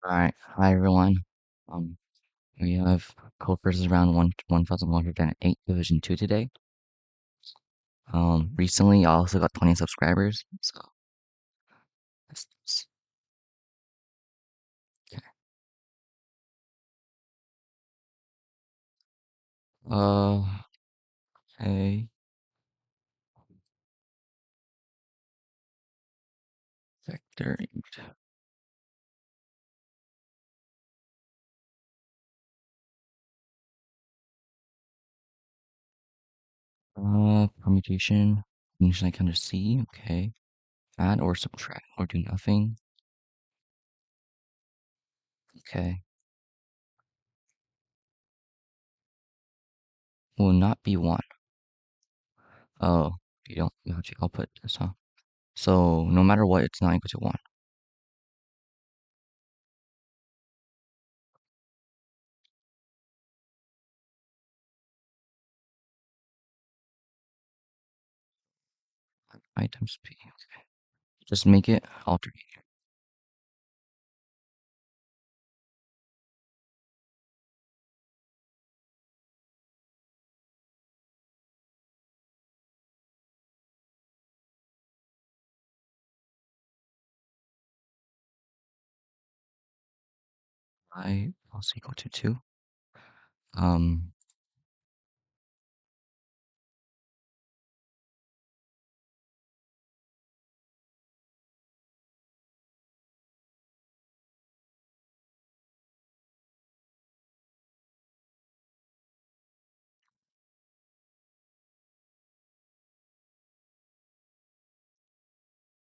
Alright, hi everyone. Um, we have Codeforces round 1108 Division 2 today. Recently I also got 20 subscribers, so that's okay. Uh, okay. Vector 8. Permutation. Usually I kind of see, okay. Add or subtract or do nothing. Okay. Will not be 1. Oh, you don't, gotcha. I'll put this, huh? So, no matter what, it's not equal to 1. I times P. Okay. Just make it alternate. I also equal to 2. Um,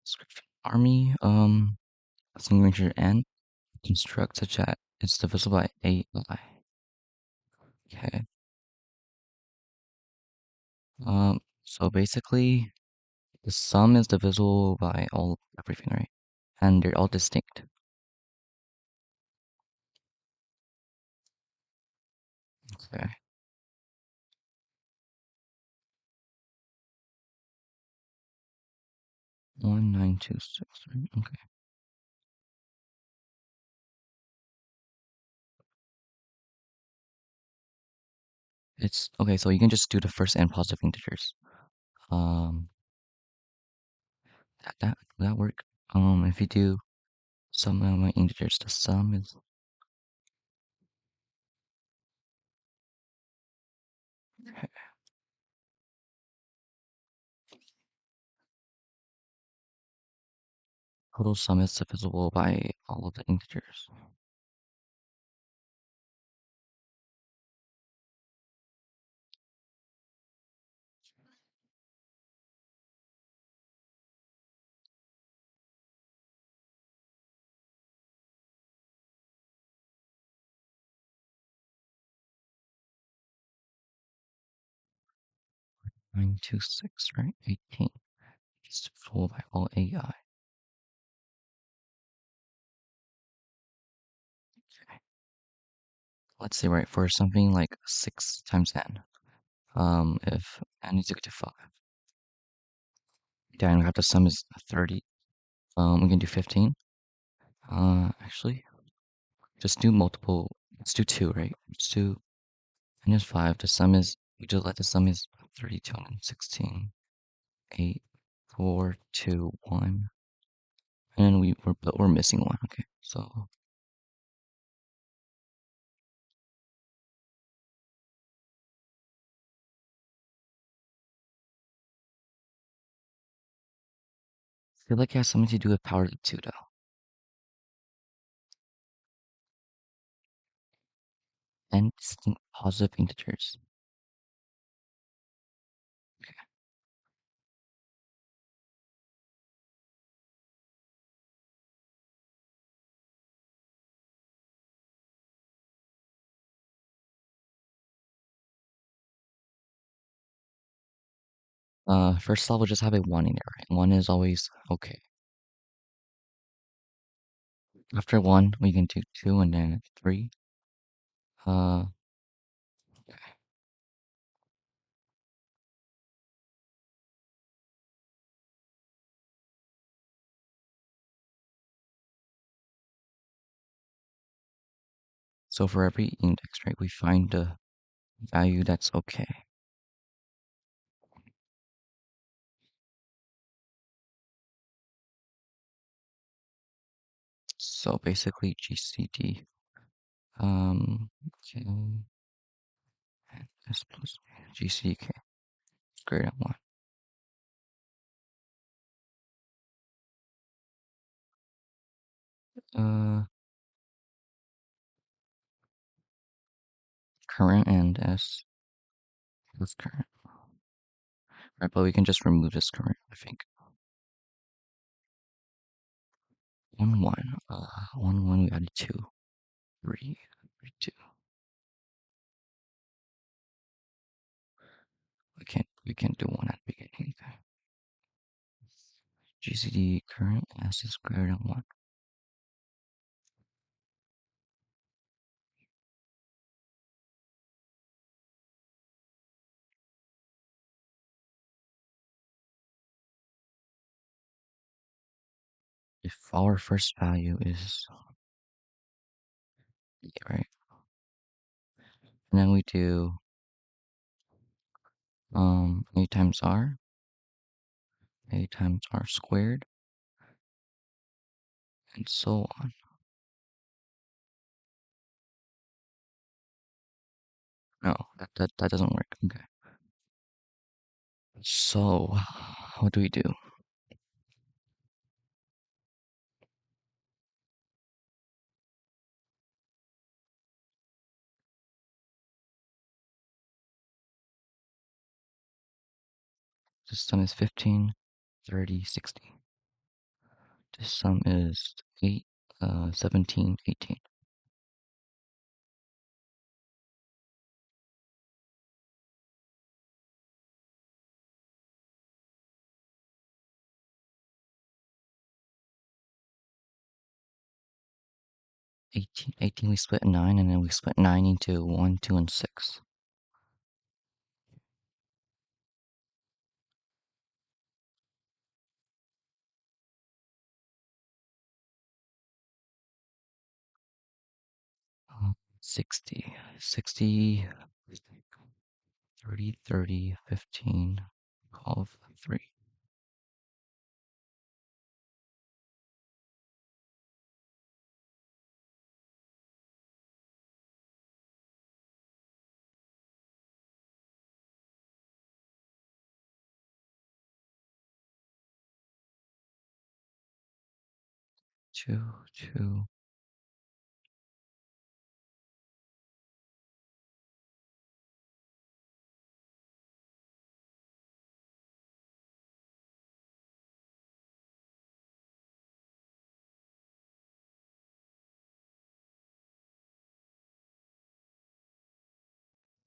Description. Army, single n construct such that it's divisible by AI. Okay. So basically, the sum is divisible by all everything, right? And they're all distinct. Okay. 1926, right? Okay. It's okay, so you can just do the first n positive integers. Um, that work. If you do sum of my integers, the sum is total sum is divisible by all of the integers. Nine two six, right? 18. It's divisible by all AI. Let's say, right, for something like 6 times n, if n is equal to 5, then we have the sum is 30. We can do 15. Actually, just do multiple. Let's do 2, right? Let's do n is 5. The sum is, we just let the sum is 32 and 16, 8, 4, 2, 1. And then we're missing 1. Okay, so I feel like it has something to do with power of 2, though. And distinct positive integers. First off, we'll just have a 1 in there, right? 1 is always okay. After 1, we can do 2 and then 3. Uh, So for every index, right, we find the value that's okay. So basically GCD, K and S plus GCK is greater than 1. Current and S plus current. Right, but we can just remove this current, I think. 1, 1. 1, 1, we added 2. 3, 3, 2. We can't do 1 at the beginning. Okay. GCD current S is greater than 1. If our first value is right, and then we do A times R, A times R squared, and so on. No, that doesn't work. Okay. So what do we do? This sum is 15, 30, 60. This sum is 8, 17, 18. Eighteen we split 9, and then we split 9 into 1, 2, and 6. Uh, 60, 60, 30, 30, 15, 12, 3. 2, 2.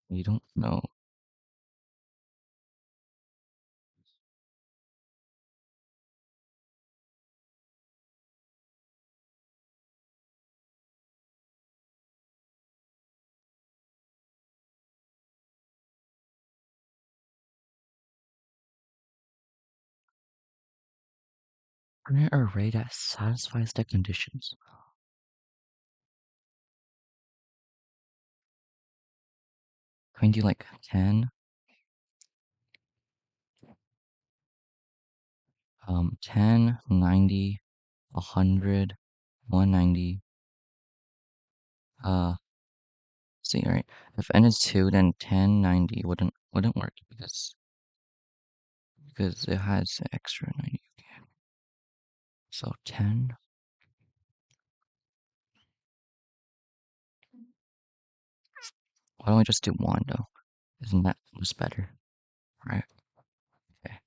We don't know. An array that satisfies the conditions. Can we do like 10? 10, 90, 100, 190. See, right? If n is 2, then 10, 90 wouldn't work because it has extra 90. Okay. So 10. Why don't we just do 1 though? Isn't that just better? Right? Okay.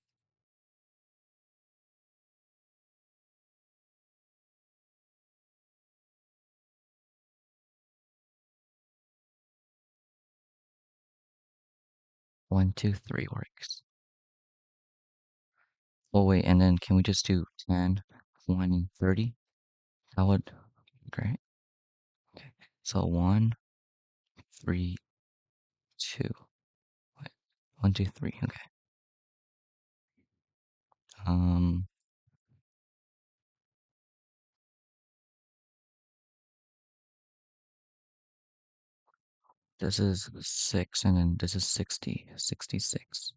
1, 2, 3 works. Oh wait, and then can we just do 10, 20, 30? That would be great. Okay. So 1, 3, 2. Wait. 1, 2, 3. Okay. Um. This is 6, and then this is 60, 66.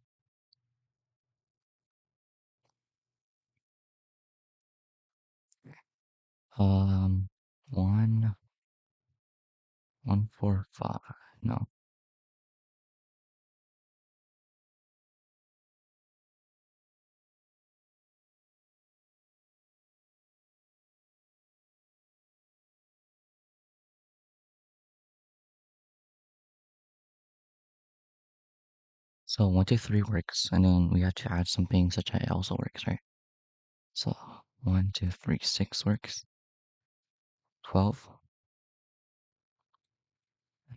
Um, 1, 145. No. So 1, 2, 3 works, and then we have to add something such as also works, right? So 1, 2, 3, 6 works. 12,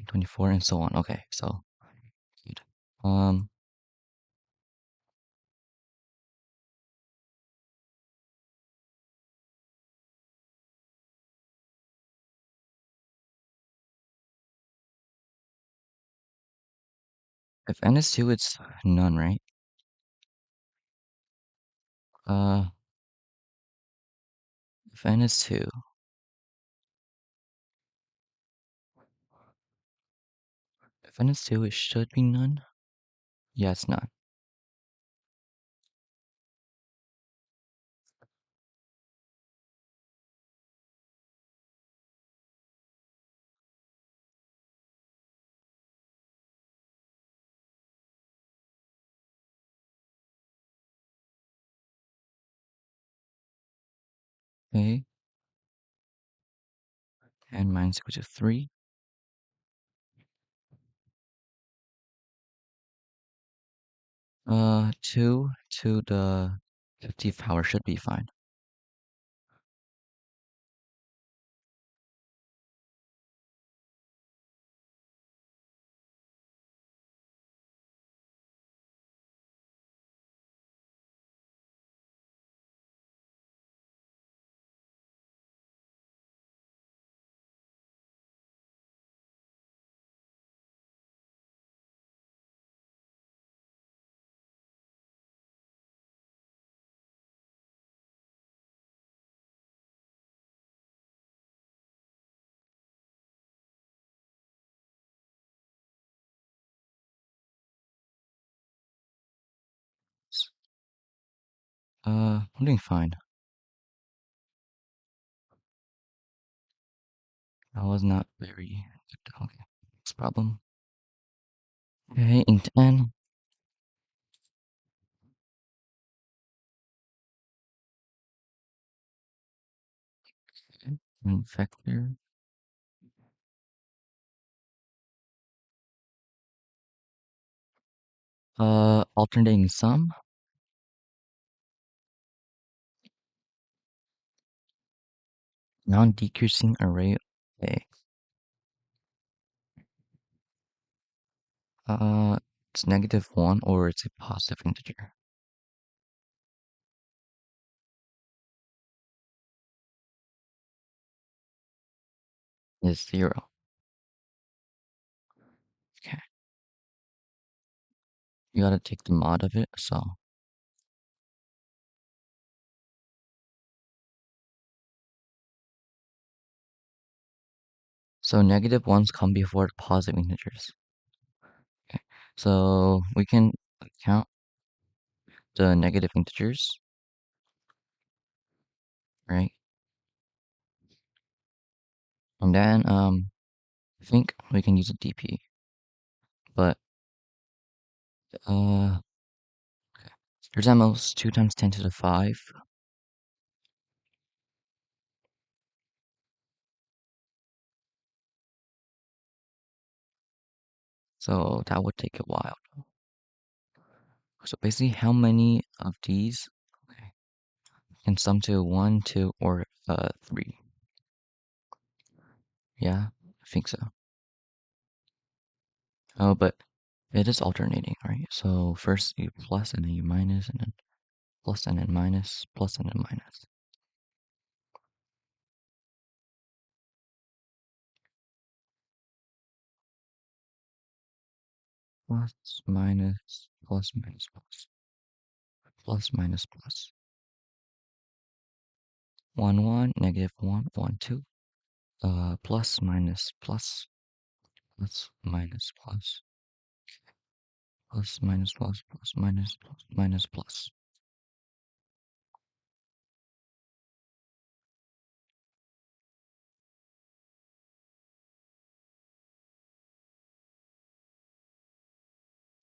24, and so on. Okay, so good. Um, if n is 2, it's none, right? Uh, if n is 2, if n is 2, it should be none. Yeah, it's none. Okay, and minus equal to 3. 2 to the 50th power should be fine. I'm doing fine. I was not very good. Okay, next problem. Okay, int n. Okay, and vector. Alternating sum. Non-decreasing array. Okay. It's -1 or it's a positive integer. It's 0. Okay. You gotta take the mod of it, so negative ones come before positive integers. Okay. So we can count the negative integers, right? And then I think we can use a DP. But uh here's at most 2 times 10 to the 5. So that would take a while. So basically how many of these can sum to 1, 2, or 3? Yeah, I think so. Oh, but it is alternating, right? So first you plus and then you minus and then plus and then minus, plus and then minus. Plus, minus, plus, minus, plus. Plus, minus, plus. 1, 1, -1, 1, 2. Plus, minus, plus. plus minus plus plus minus plus plus minus plus minus plus.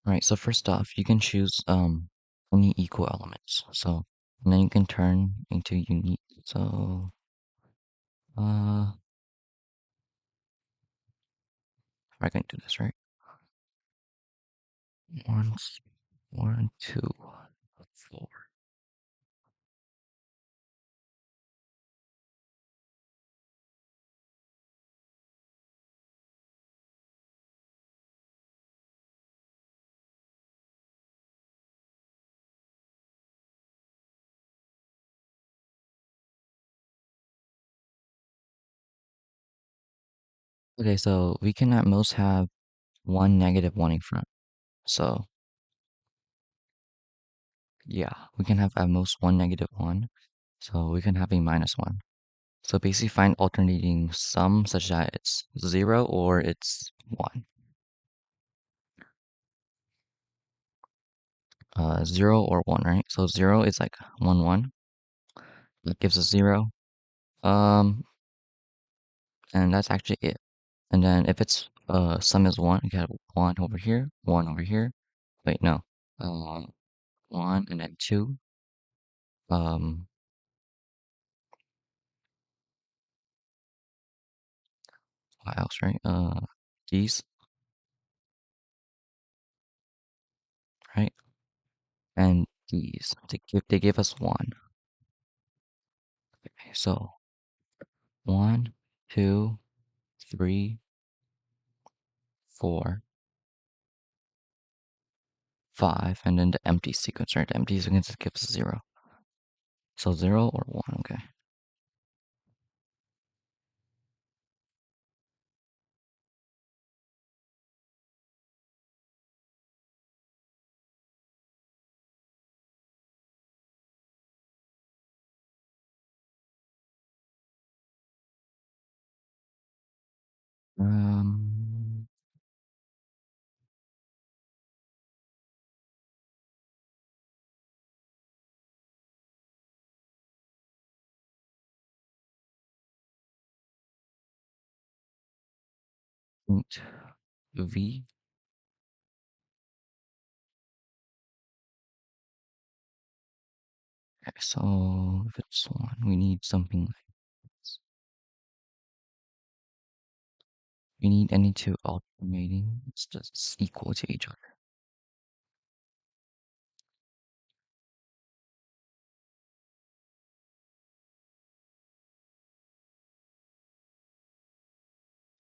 Alright, so first off, you can choose any equal elements. So and then you can turn into unique. So uh I can do this, right? One, one, two, four. Okay, so we can at most have one negative one in front. So yeah, we can have at most one negative one. So we can have a minus one. So basically find alternating sum such that it's zero or it's one. Zero or one, right? So zero is like one. That gives us zero. Um, and that's actually it. And then if it's sum is one, we got one over here, one over here. Wait, no. Uh, one and then two. Um, what else, right? These, right? And these. They give us one. Okay, so one, two, three, four, five, and then the empty sequence, right? The empty sequence gives us zero. So zero or one, okay. Um, int v. Okay, so if it's one, we need something like this. We need any two alternating. It's just equal to each other.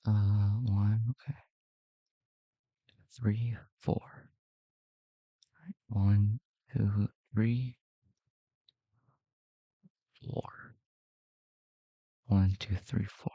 One, okay. Three, four. One, two, three, four. One, two, three, four.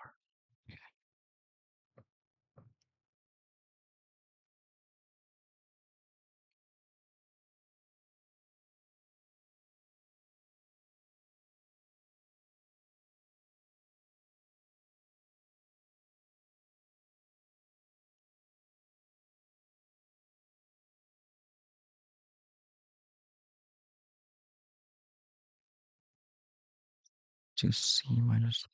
Two C minus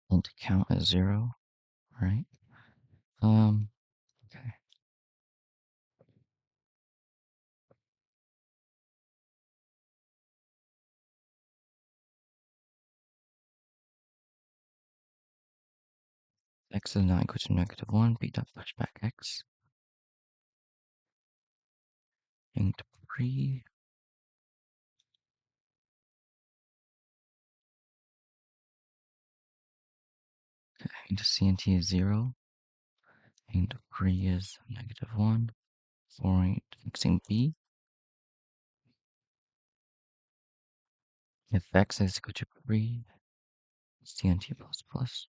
int count as zero, right? Okay. X is not equal to negative one. B dot flashback X. Int pre. Okay. Int CNT is zero. Int pre is negative one. For fixing B. if x is equal to 3 cnt plus plus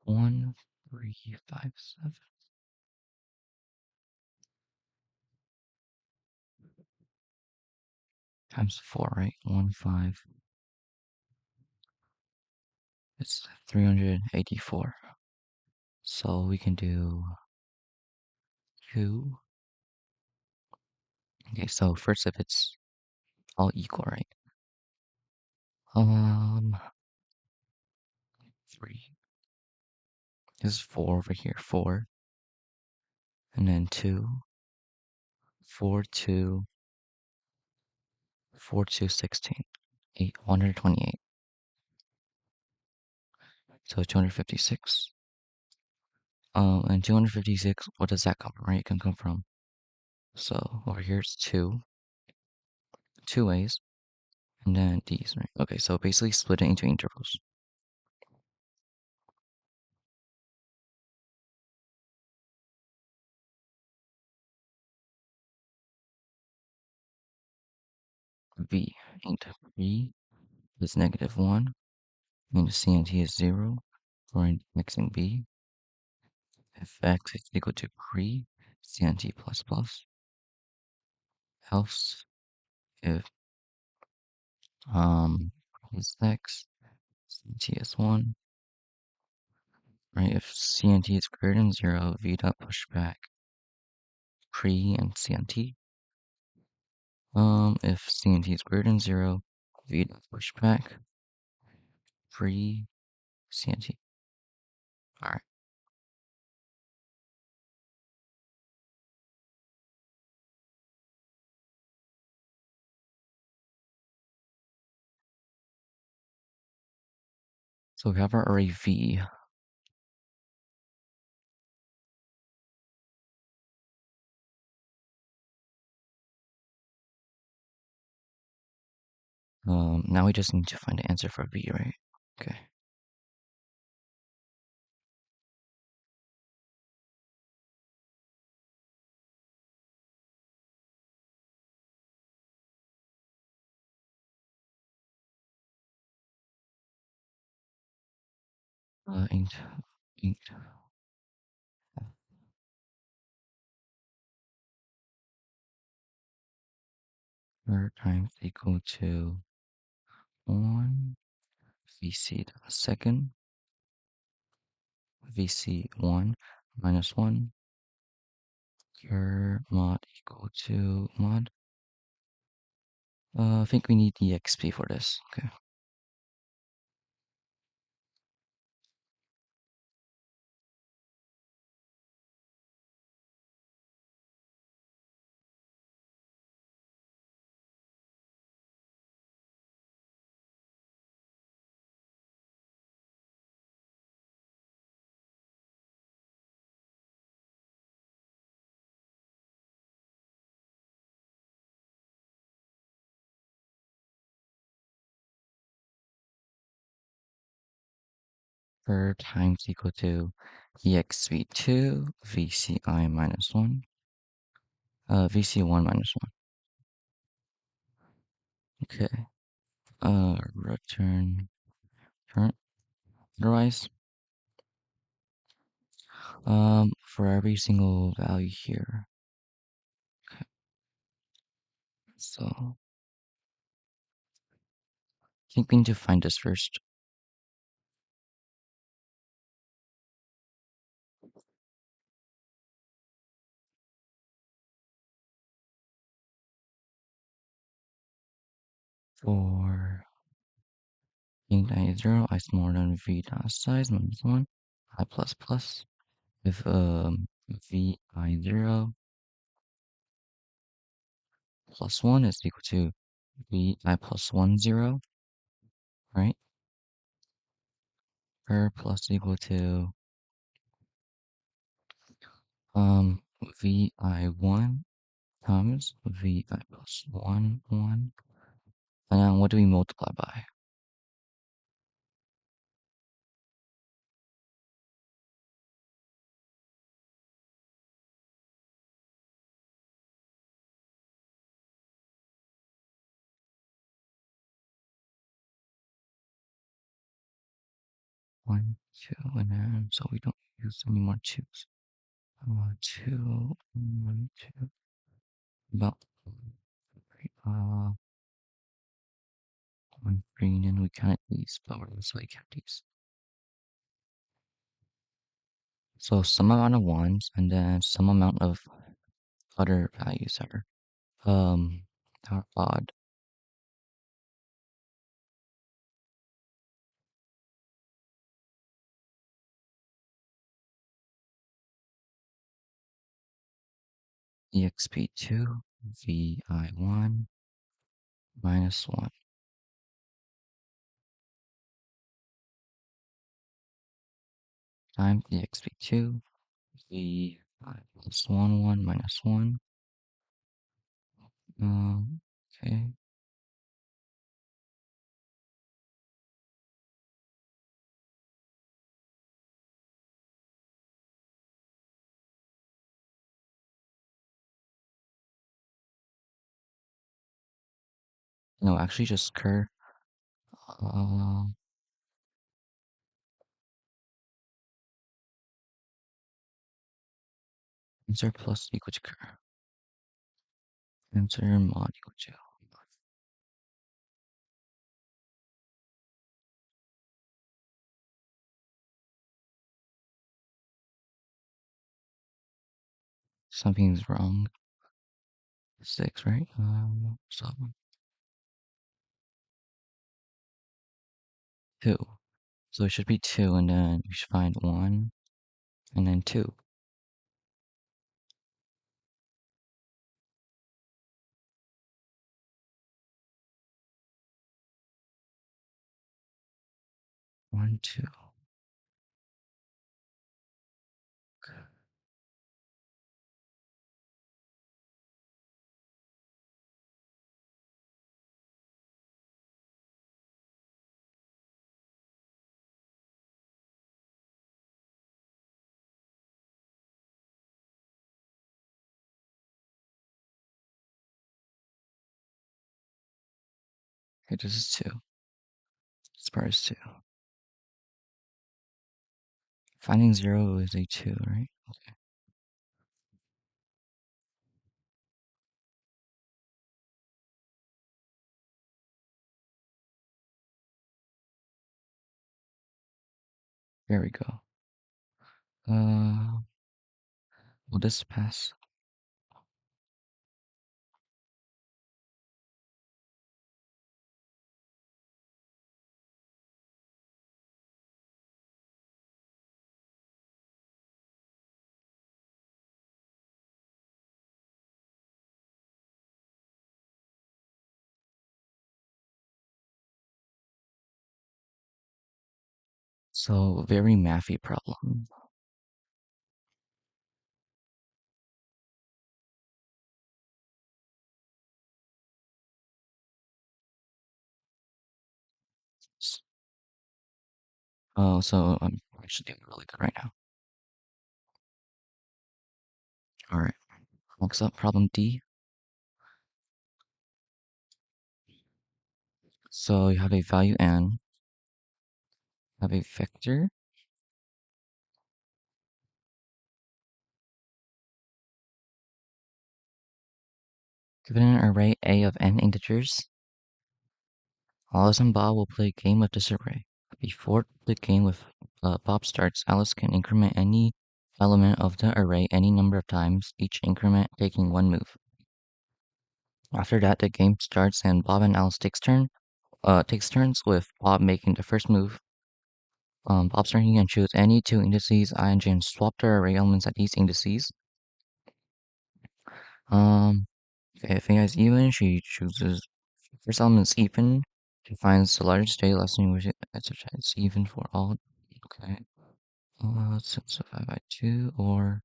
1357 times 4, right? 1, 5. It's 384. So we can do 2. Okay, so first if it's all equal, right? 3. This is 4 over here, 4. And then 2, 4, 2, 4, 2, 16. 8, 128. So 256. And 256, what does that come from, right? It can come from, so over here it's 2 ways, and then these, right? Okay, so basically split it into intervals. V into V is -1, and CNT is 0, for x and B. If x is equal to 3, CNT plus plus, else if is x, CNT is 1, right? If CNT is greater than 0, V dot push back pre and CNT. If CNT is greater than 0, V dot push back pre CNT. Alright. So we have our array V. Now we just need to find the answer for V, right? Okay. Int third times equal to 1 VC to the second VC1 minus 1 your mod equal to mod. I think we need the XP for this. Okay. Third times equal to EXV2 VCI minus 1. VC1 minus 1. Okay. Return current. Otherwise, for every single value here. Okay. So I think we need to find this first. For int I 0, I smaller than v dot size minus 1, I plus plus. If v I 0 plus 1 is equal to v I plus 1 0, right? Per plus equal to vi1 times vi plus 1, 1. And then what do we multiply by? 1, 2, and then so we don't use any more 2s. 2, 1, 2. About uh 1 green, and we counted these, but we're also count these. So some amount of ones, and then some amount of other values are odd. exp2 vi1 minus 1 times exp2 vi plus 1, 1 minus 1. Okay. No, actually just cur. Uh, answer plus equal to cur. Answer mod equal to. Something's wrong. 6, right? So 2. So it should be 2, and then we should find 1, and then 2. 1, 2. Okay, this is 2. This part is 2. Finding 0 is a 2, right? Okay. There we go. Will this pass? So, very mathy problem. Oh, so I'm actually doing really good right now. Alright, next up, problem D. So you have a value n, have a vector, given an array A of n integers. Alice and Bob will play a game with this array. Before the game with Bob starts, Alice can increment any element of the array any number of times, each increment taking 1 move. After that, the game starts and Bob and Alice takes turns with Bob making the first move. Bob's turn, he can choose any 2 indices I and j and swap the array elements at these indices. Okay, if A is even, she chooses first element is even. She finds the largest state lesson which it's even for all. Okay. Let's simplify by 2, or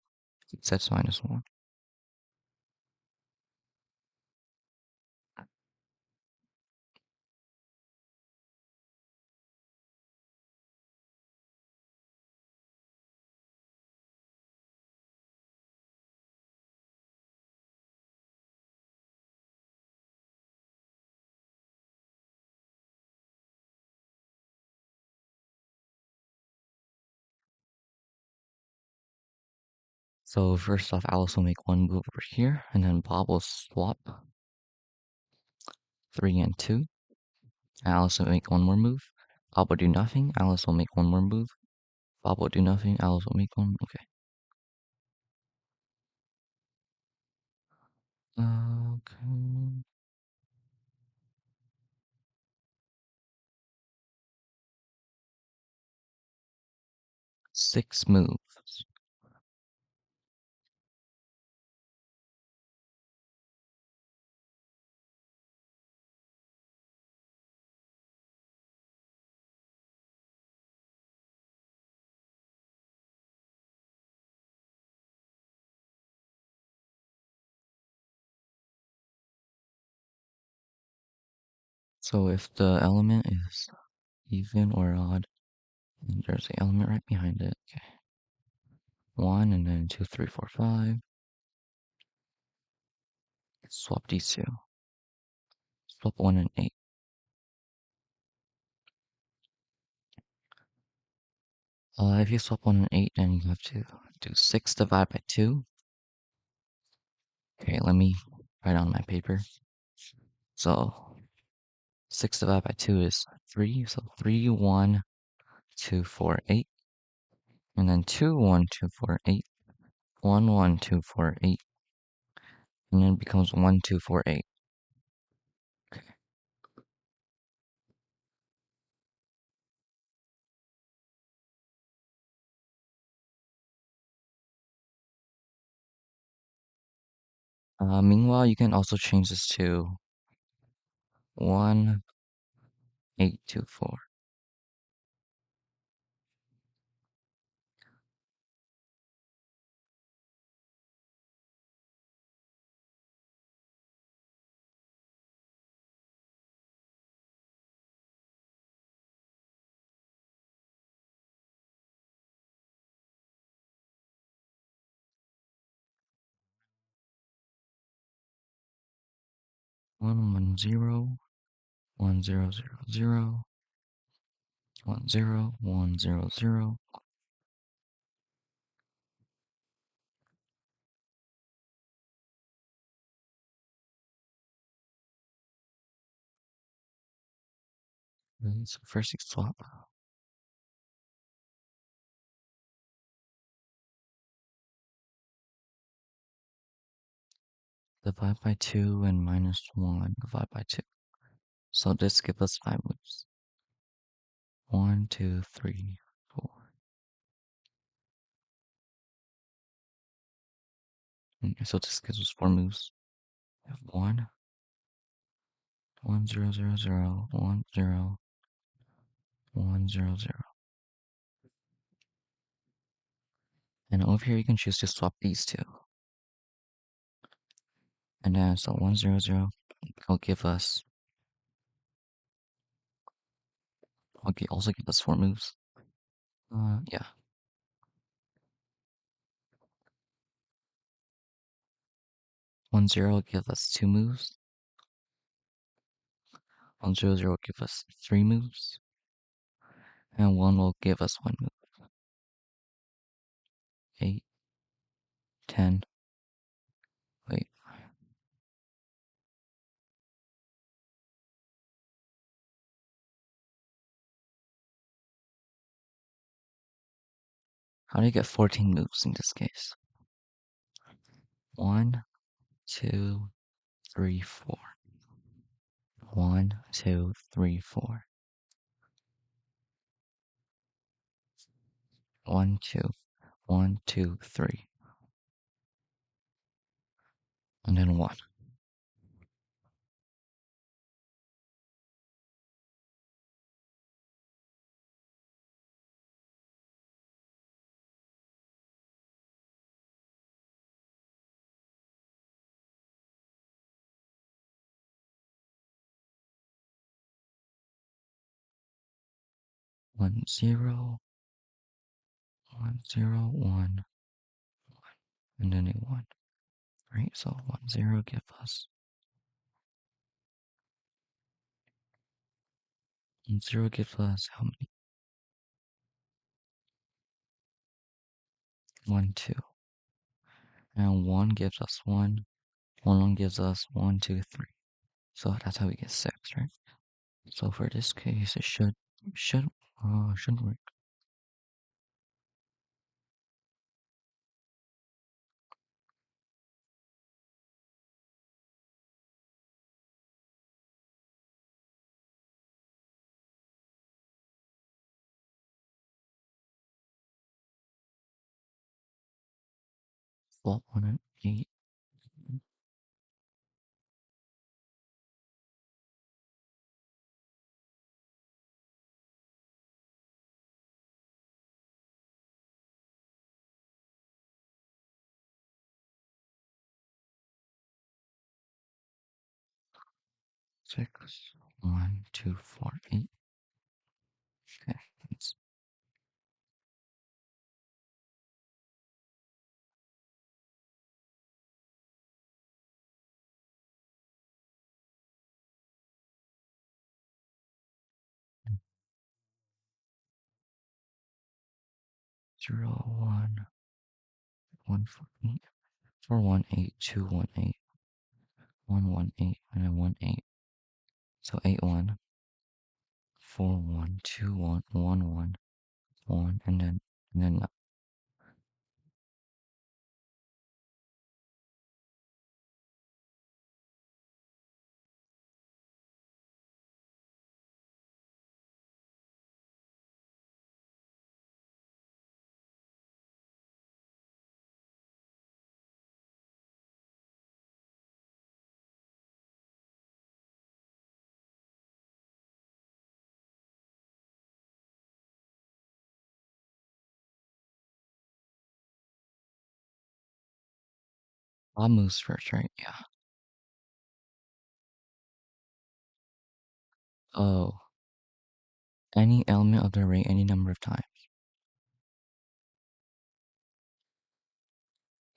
That's -1. So first off, Alice will make one move over here, and then Bob will swap 3 and 2. Alice will make one more move. Bob will do nothing. Alice will make one more move. Bob will do nothing. Alice will make one. Okay. Okay. 6 moves. So if the element is even or odd, and there's an element right behind it. Okay. 1 and then 2, 3, 4, 5. Swap these two. Swap 1 and 8. If you swap 1 and 8, then you have to do 6 divided by 2. Okay, let me write on my paper. So 6 divided by 2 is 3. So 3, 1, 2, 4, 8. And then 2, 1, 2, 4, 8. 1, 1, 2, 4, 8. And then it becomes 1, 2, 4, 8. Okay. Meanwhile, you can also change this to 1, 8, 2, 4. One, 1, 0, 1, 0, 0, 0, 1, 0, 1, 0, 0. So first you swap. Divide by 2 and -1. Divide by 2. So this gives us 5 moves. 1, 2, 3, 4. So this gives us 4 moves. We have 1, 1, 0, 0, 0, 1, 0, 1, 0, 0. And over here you can choose to swap these two. And then so 1, 0, 0 will give us also give us 4 moves. Yeah. 1, 0 will give us 2 moves. 1, 0, 0 will give us 3 moves. And 1 will give us 1 move. 8, 10. Wait. How do you get 14 moves in this case? 1, 2, 3, 4. 1, 2, 3, 4. 1, 2, 1, 2, 3. And then 1. 1 0 1 0 1 and then a 1. Right? So 1 0 give us 1 0 gives us how many? 1 2. And 1 gives us 1. 1 gives us 1 2 3. So that's how we get 6, right? So for this case, it should work. Flop 1 and 8. 6 1 2 4 8. Okay, it's 0 1 1 4 8 4 1 8 2 1 8 1 1 8 and then 1 8. So 8 1 4 1 2 1 1 1 1 and then Bob moves first, right? Yeah. Oh, any element of the array any number of times.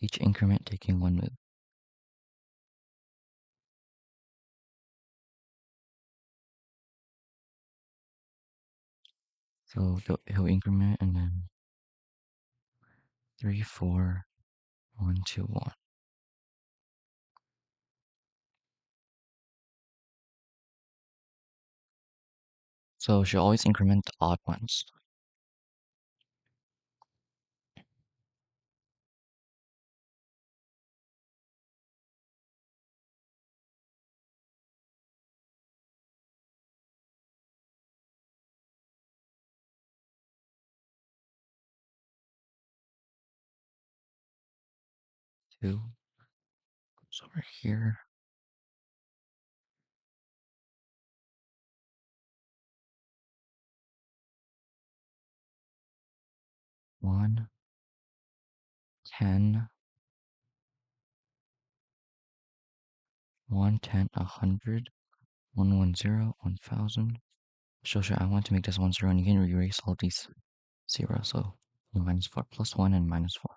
Each increment taking 1 move. So he'll increment and then 3 4 1 2 1. So she'll always increment the odd ones. 2 goes over here. 1 10 1 10 100 1 1 0 1000. So I want to make this 1 0 and you can erase all these zeros. So minus 4 plus 1 and minus 4.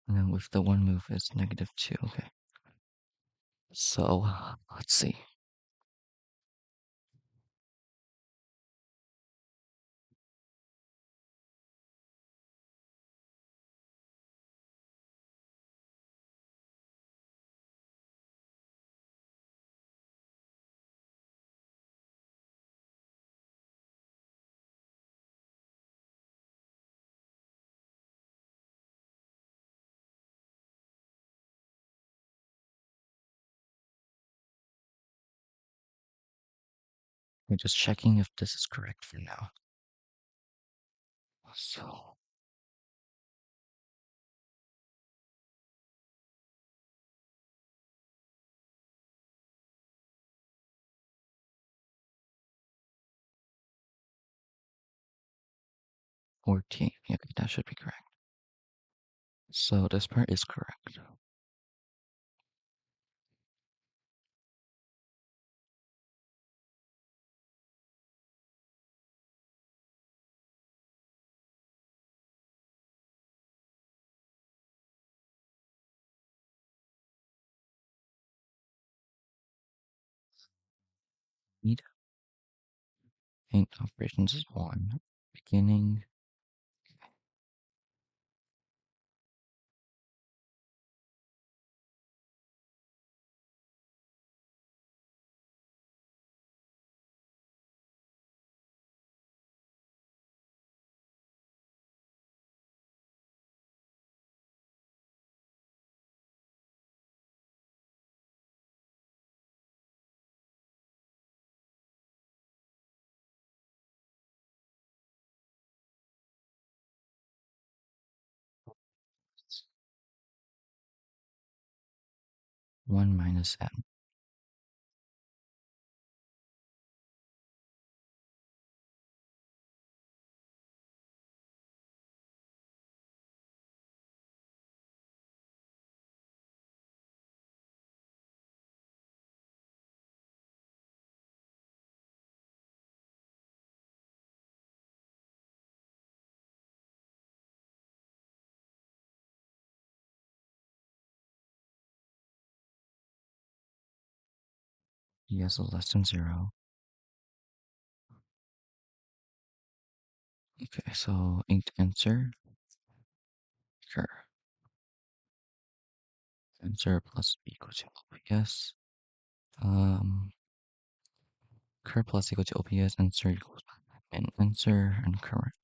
And then with the 1 move is negative 2. Okay. So let's see. We're just checking if this is correct for now. So 14. Okay, that should be correct. So this part is correct. Need int operations is 1. Beginning. One minus n. Yes, less than 0. Okay, so int answer cur. Answer plus b equals to OPS. Cur plus equal to OPS, answer equals and answer and current.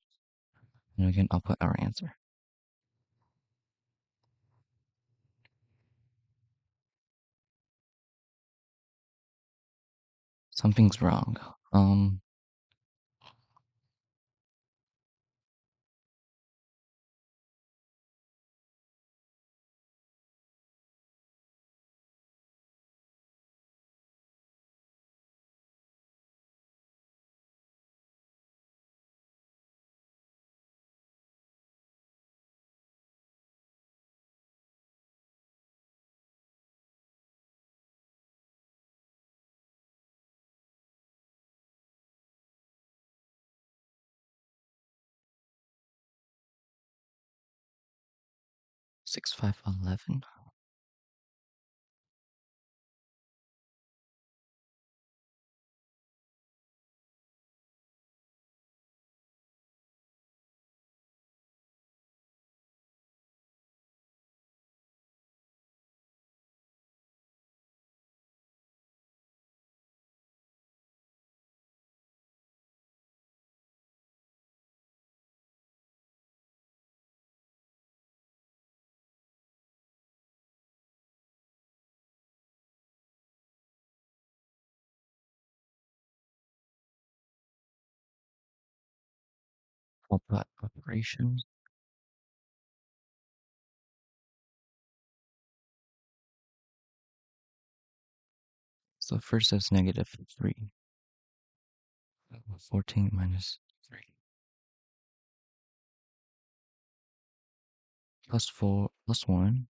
And again, I'll put our answer. Something's wrong. 6, 5, 11. I'll put operations. So first is negative 3. 14 minus 3. Plus 4 plus 1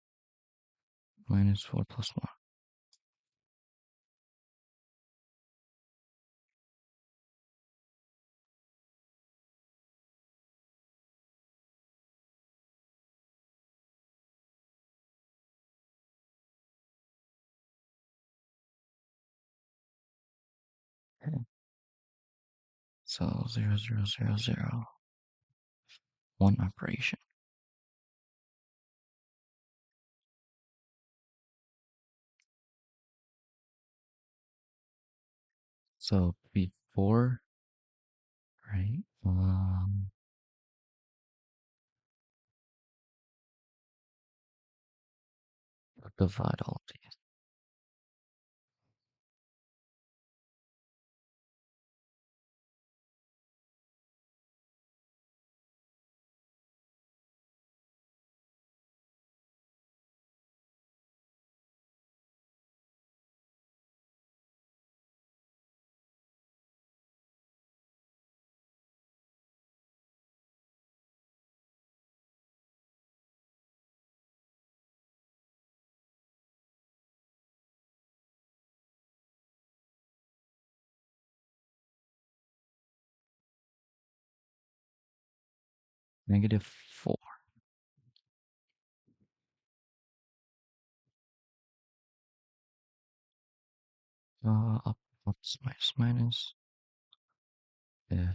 minus 4 plus 1. Okay. So 0, 0, 0, 0. 1 operation. So before, right? Divide all of these. -4. Up, plus, minus, minus. Yeah.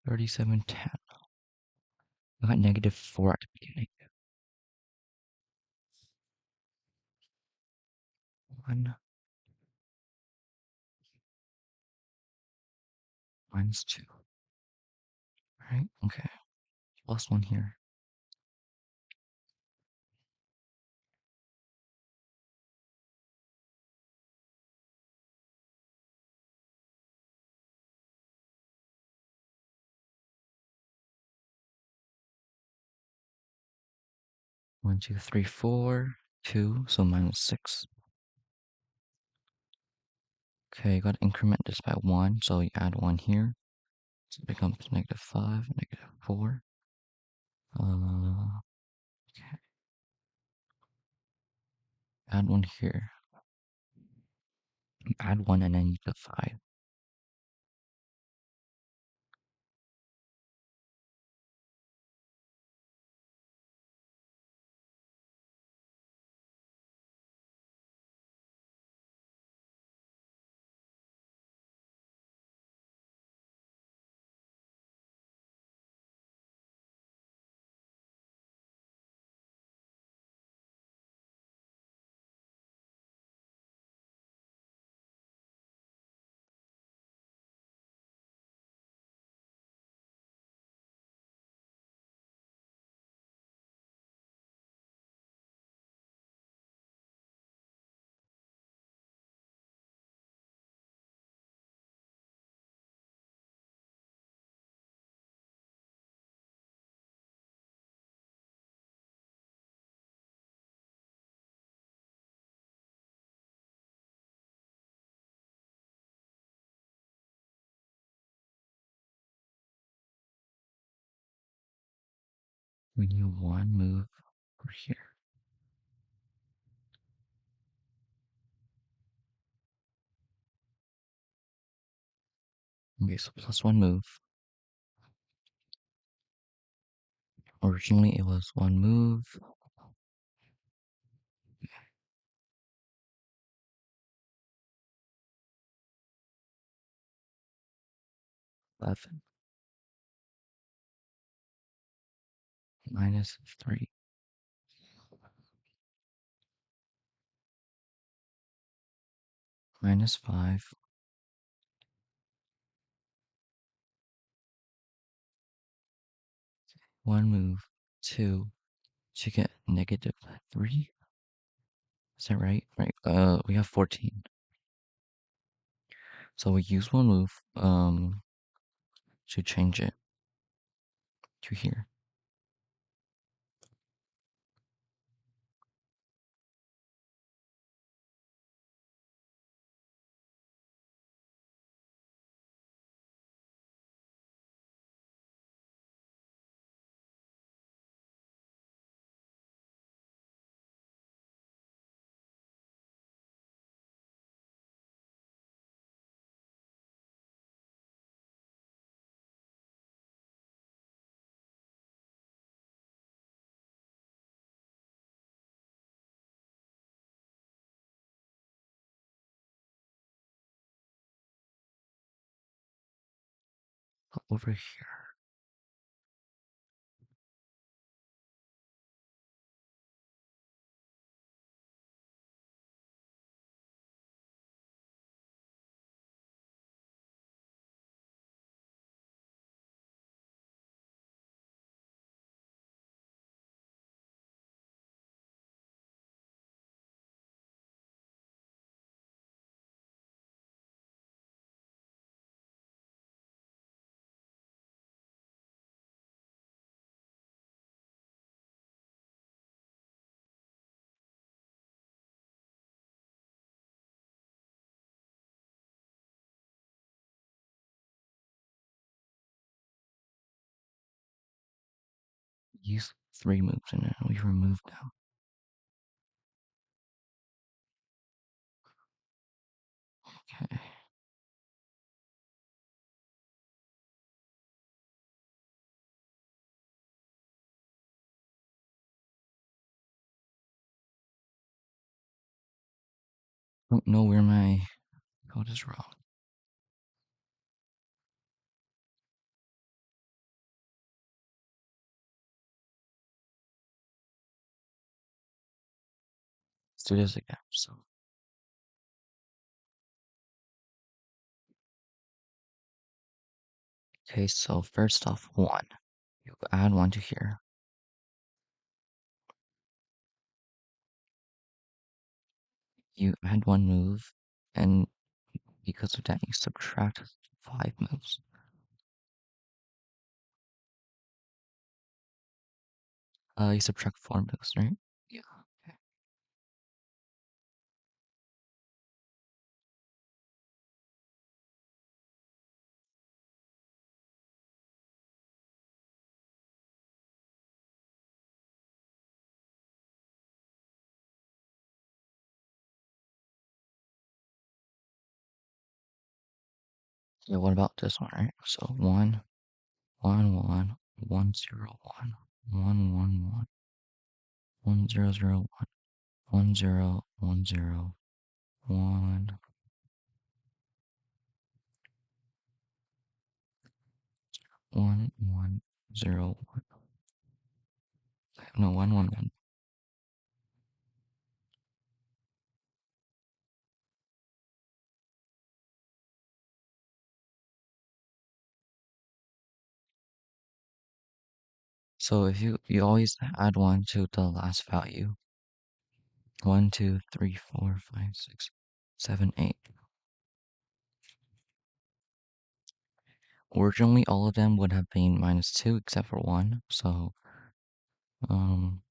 -3710. I got -4 at the beginning. 1 -2. Right? Okay. +1 here. One, two, three, four, 2, so -6. Okay, you gotta increment this by 1, so you add 1 here. So it becomes -5, -4. Okay. Add 1 here. Add 1 and then you divide. We need 1 move over here. Okay, so +1 move. Originally it was 1 move. 11 -3. -5. 1 move. 2. To get -3. Is that right? Right. We have 14. So we use 1 move to change it to here. Over here. use 3 moves and then we remove them. Okay. Don't know where my code is wrong. Let's do this again. So first off, 1. You add 1 to here. You add 1 move, and because of that, you subtract 5 moves. You subtract 4 moves, right? Yeah. Okay. Yeah, what about this one, right? So 1, 1, 1, 1, 0, 1, 1, 1, 1, 1, 0, 0, 1, 1, 0, 1, 0, 1, 1, 1, 0, 1. No, 1, 1, 1. So if you always add 1 to the last value. 1, 2, 3, 4, 5, 6, 7, 8. Originally, all of them would have been -2 except for 1. So, um,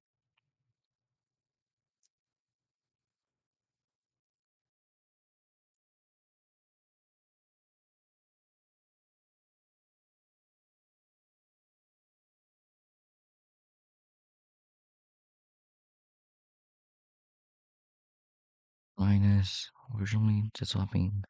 minus, originally this would have been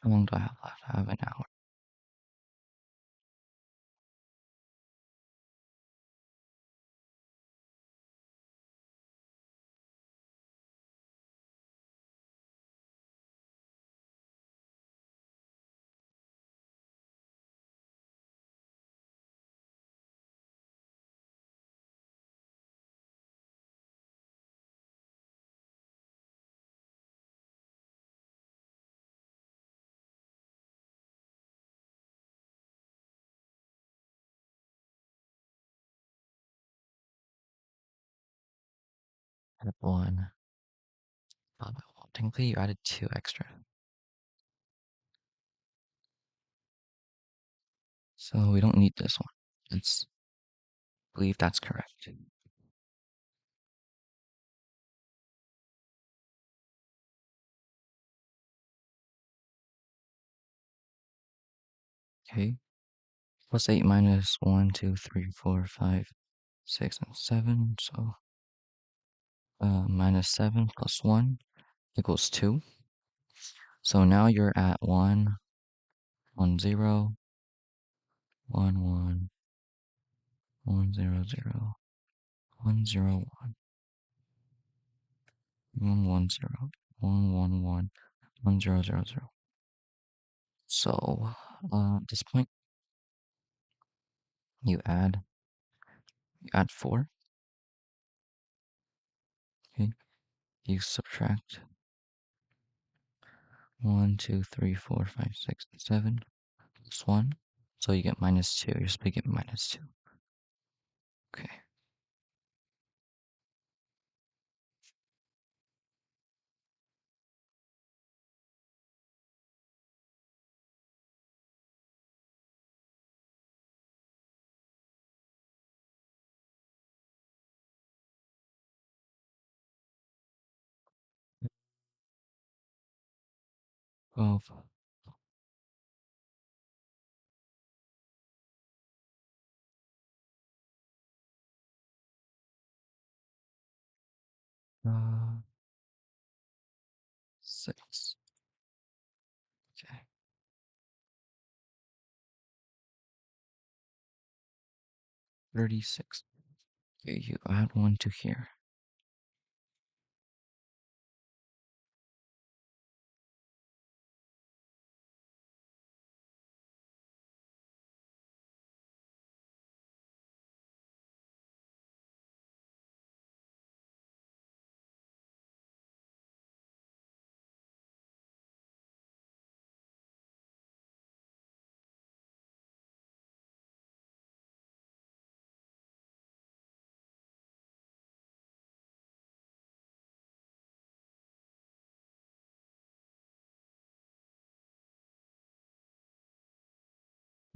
how long do I have left? I have an hour. I have 1. Technically, you added 2 extra. So we don't need this one. Let's believe that's correct. Okay. Plus 8 minus 1, 2, 3, 4, 5, 6, and 7. So, minus 7 plus 1 equals 2. So now you're at 1, 1, 0, 1, 1, 1, 0, 0, 1, 0, 1, 1, 1, 0, 1, 1, 1, 1, 0, 0, 0. So, at this point, you add 4. Okay. You subtract 1, 2, 3, 4, 5, 6, 7 plus 1. So you get minus 2. You're supposed to get minus 2. Okay. Twelve. Uh, 6. Okay. 36. Okay, you add 1 to here.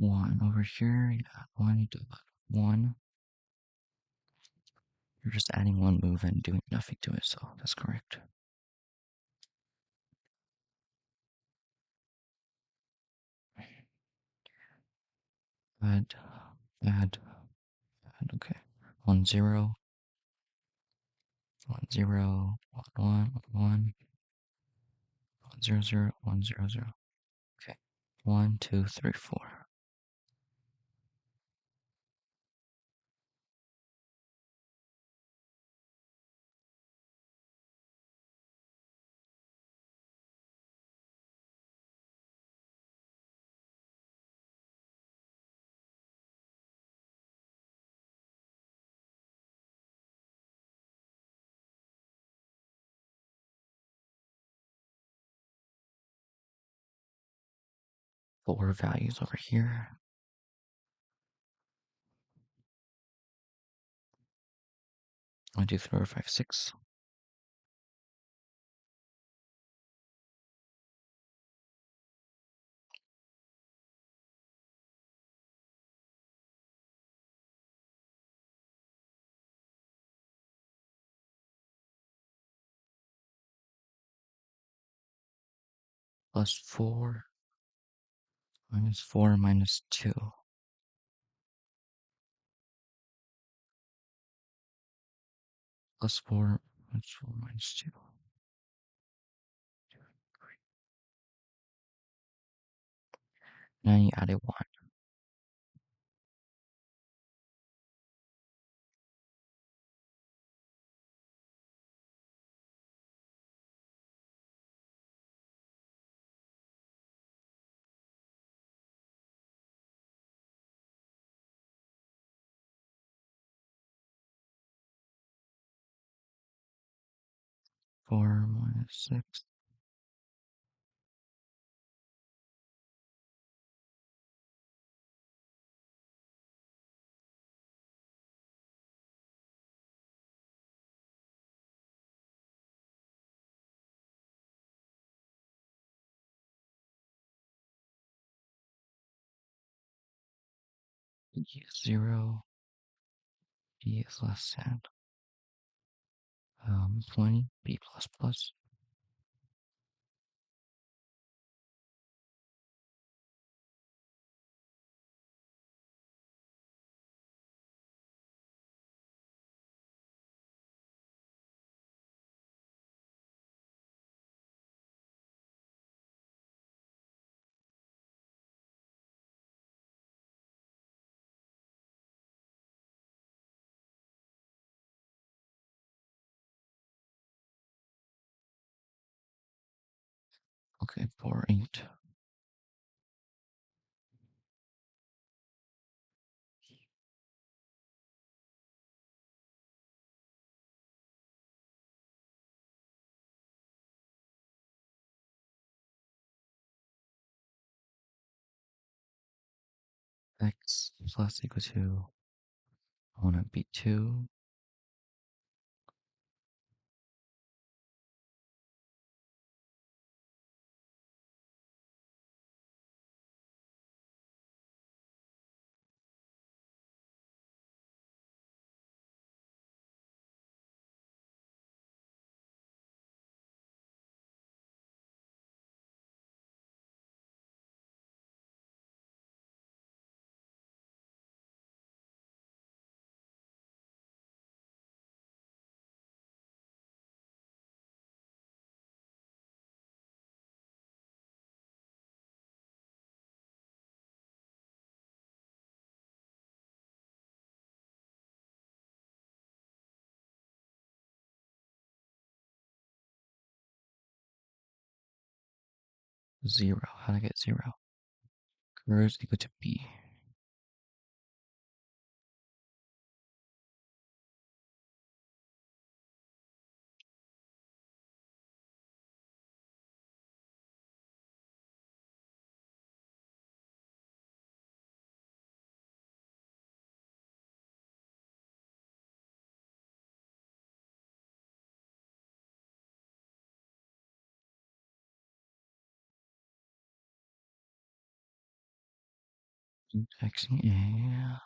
One over here, you add 1, you divide 1. You're just adding 1 move and doing nothing to it, so that's correct. Add, add, add, okay. 1, 0, 1, 0, 1, 1, 1, 1, 0, 0, 1, 0, 0. Okay. 1, 2, 3, 4. 4 values over here. 1, 2, 3, 4, 5, 6. Plus 4 minus 4 minus 2. Plus 4 minus 4 minus 2. Now you added 1. 4 minus 6. E is 0. B is less than 20. B plus plus. Okay, 4, 8. x plus equal to, I want to be 2. Zero. How do I get 0? Curves equal to b. Indexing A.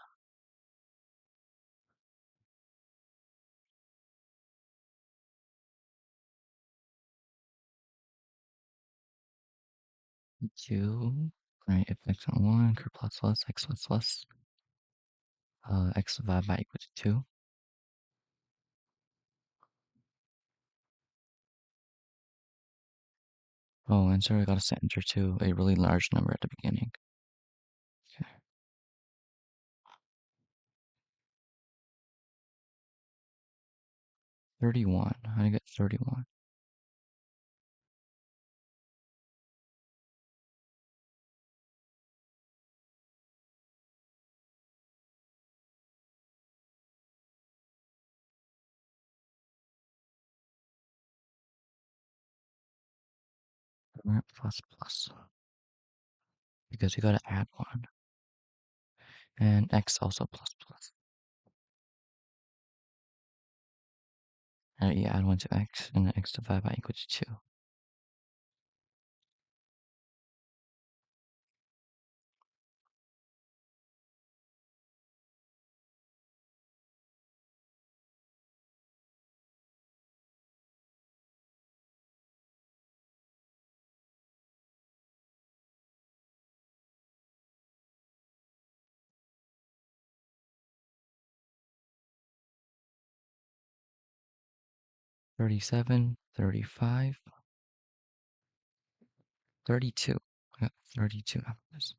2. Right, if x on 1, curve plus, x plus, x divided by equal to 2. Oh, and so I gotta set enter to a really large number at the beginning. Okay. 31. How do you get 31? Right, plus. Because you gotta add 1. And x also plus. You add 1 to x, and then x divided by equal to 2. 37, 35, 32. I got 32 after this.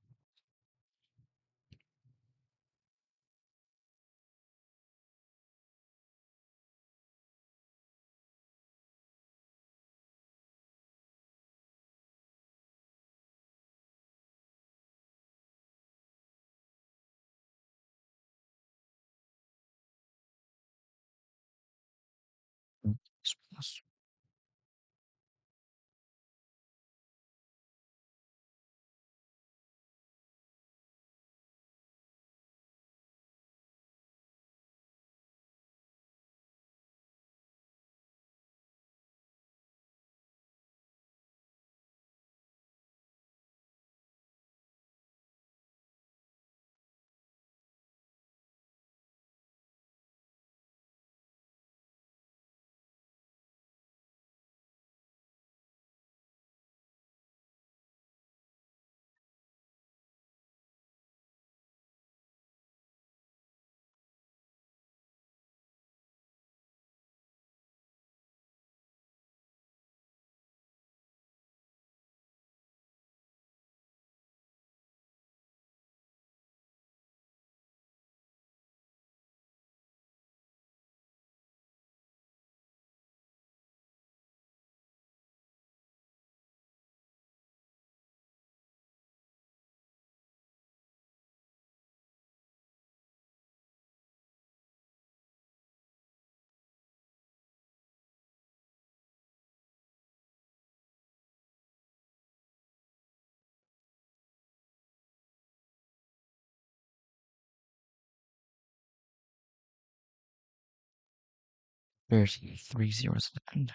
Plus. There's 3 zeros at the end.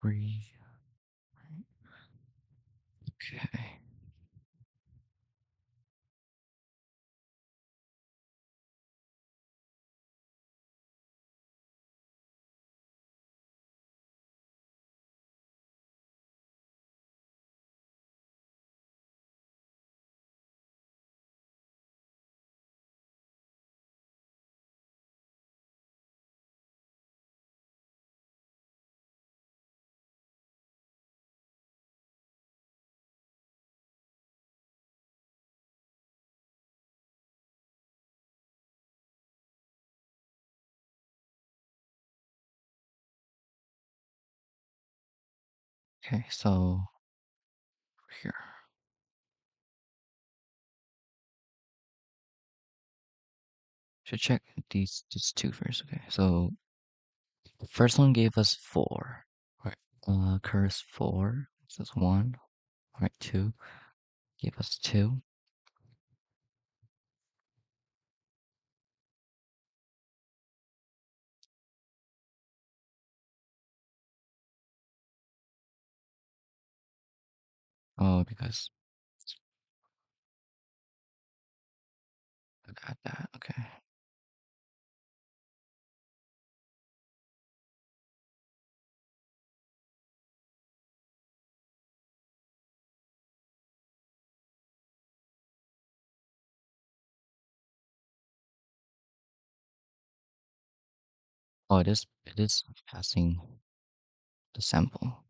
Three. Okay. Okay, so here. Should check these two first. Okay, so the first one gave us 4. Right. Curse 4. This is 1. Right, 2. Gave us 2. Oh, because I got that. Okay. Oh, it is passing the sample.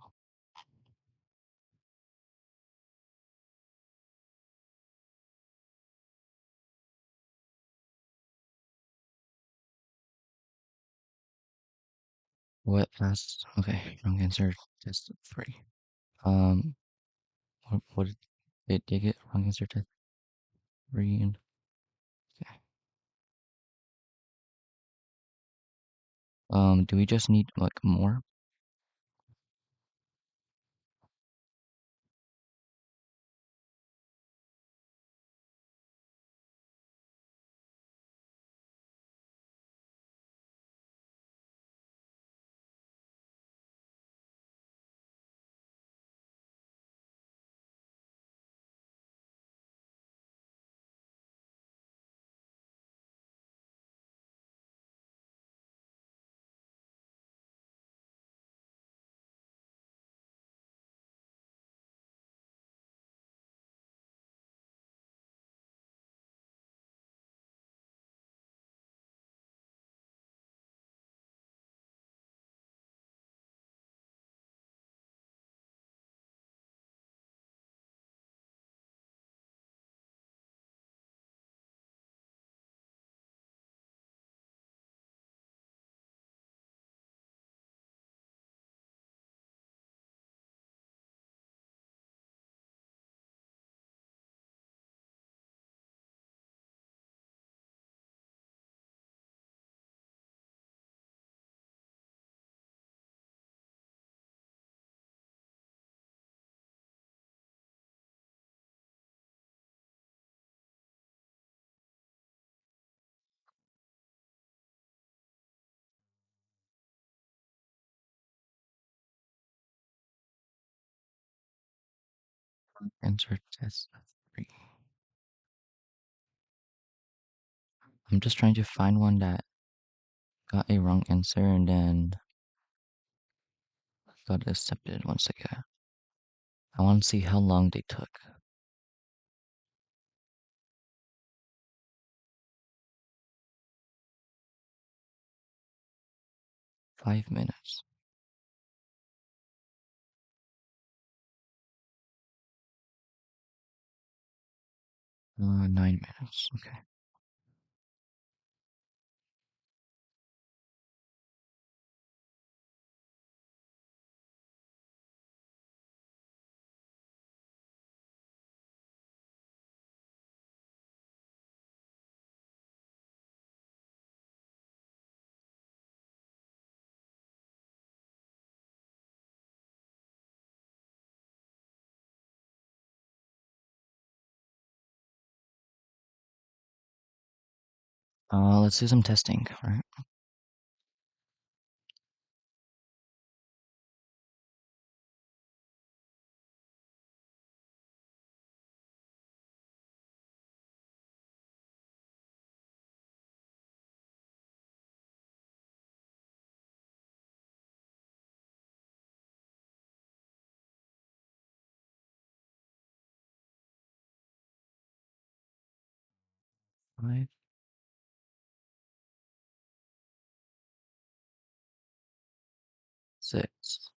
What passed? Okay, wrong answer. Test 3. Um, what did you get? Wrong answer test 3 and okay. Do we just need like more? Answer test 3. I'm just trying to find one that got a wrong answer and then got accepted once again. I want to see how long they took. 5 minutes. 9 minutes. Okay. Let's do some testing, alright? Five, 6.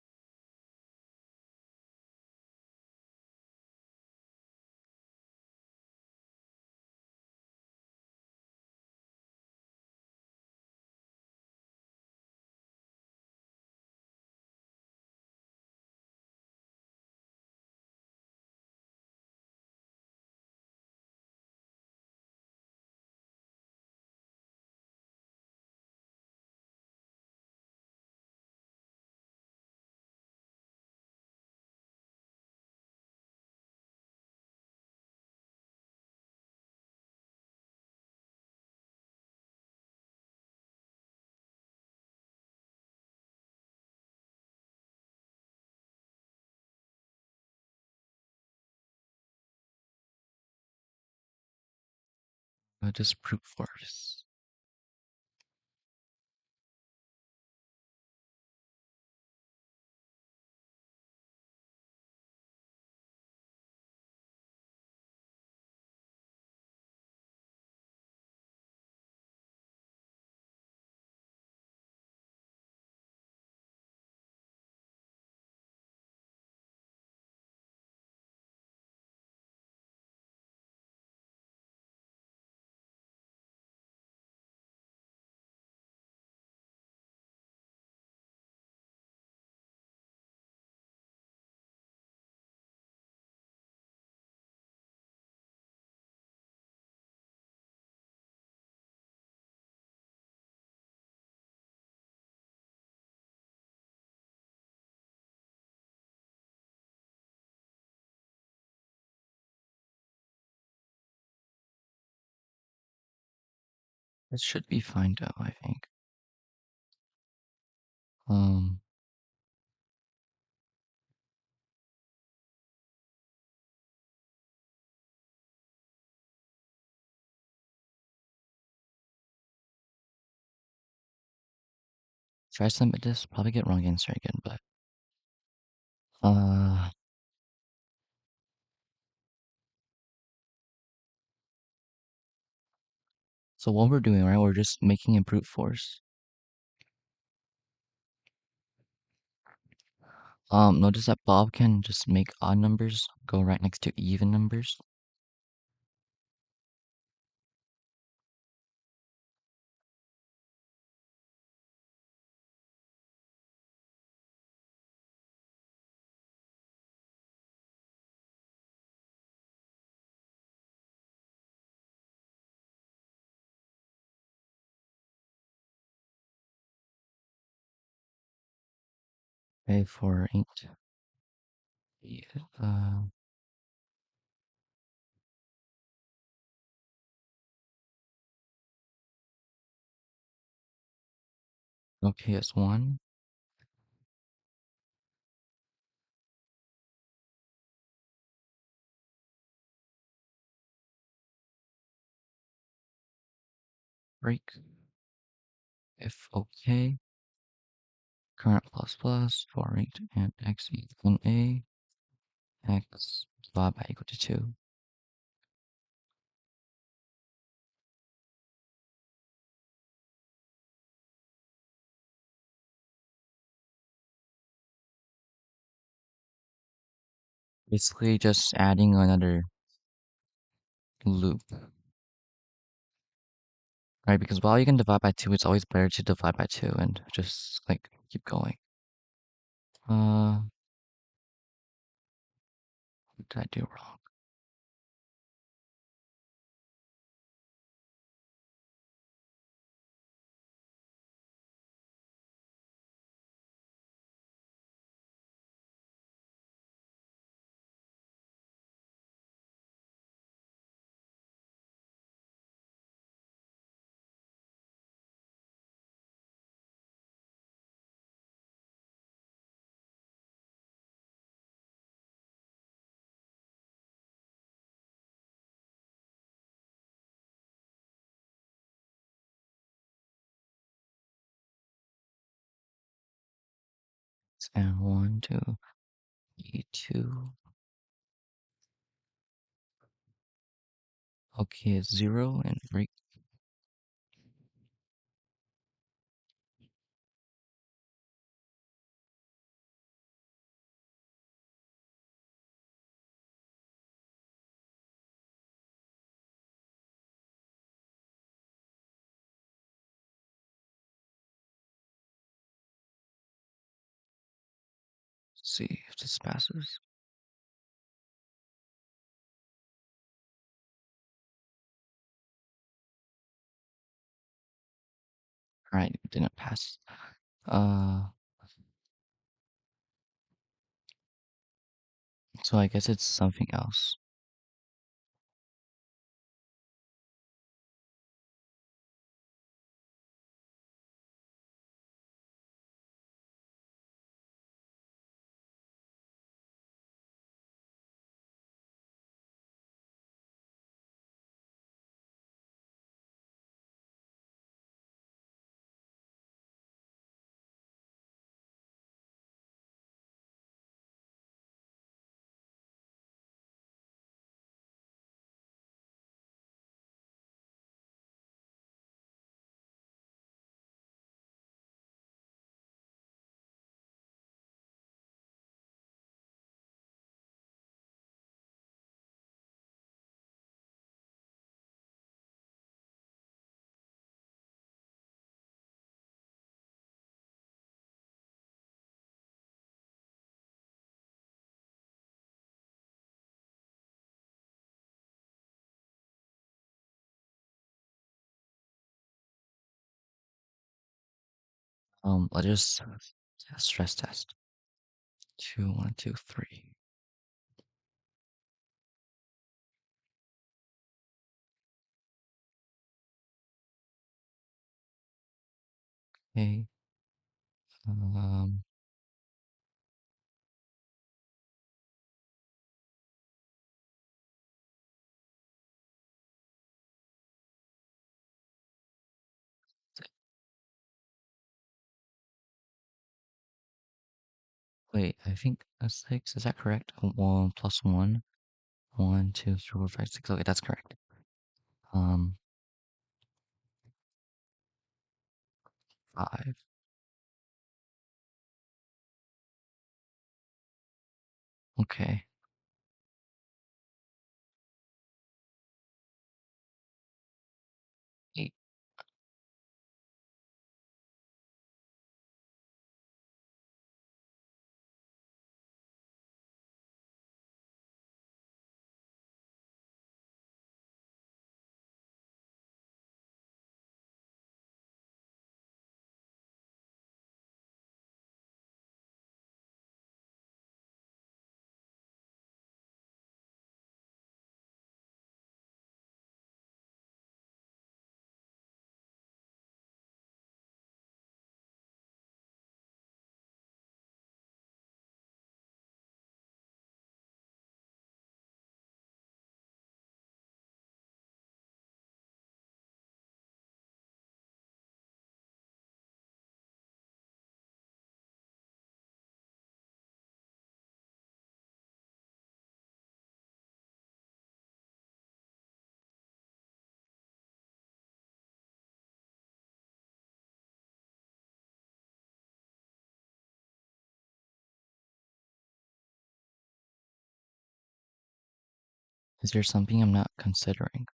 Just brute force. This should be fine though, I think. Um, Try submit this, probably get wrong answer again, but uh so what we're doing, right? We're just making a brute force. Notice that Bob can just make odd numbers go right next to even numbers. Okay, for 8. Yeah, okay, it's 1. Break. If okay, current plus plus for 8 and x equal a, x divided by equal to 2. Basically just adding another loop. Right, because while you can divide by 2, it's always better to divide by 2 and just like keep going. What did I do wrong? and 1 to E2. Okay, it's 0 and break. See if this passes. Alright, it didn't pass. So I guess it's something else. Let's just stress test. 2, 1, 2, 3. Okay. Um, wait, I think that's 6. Is that correct? 1 plus 1. 1, 2, 3, 4, 5, 6. Okay, that's correct. Um, 5. Okay. 8. Is there something I'm not considering?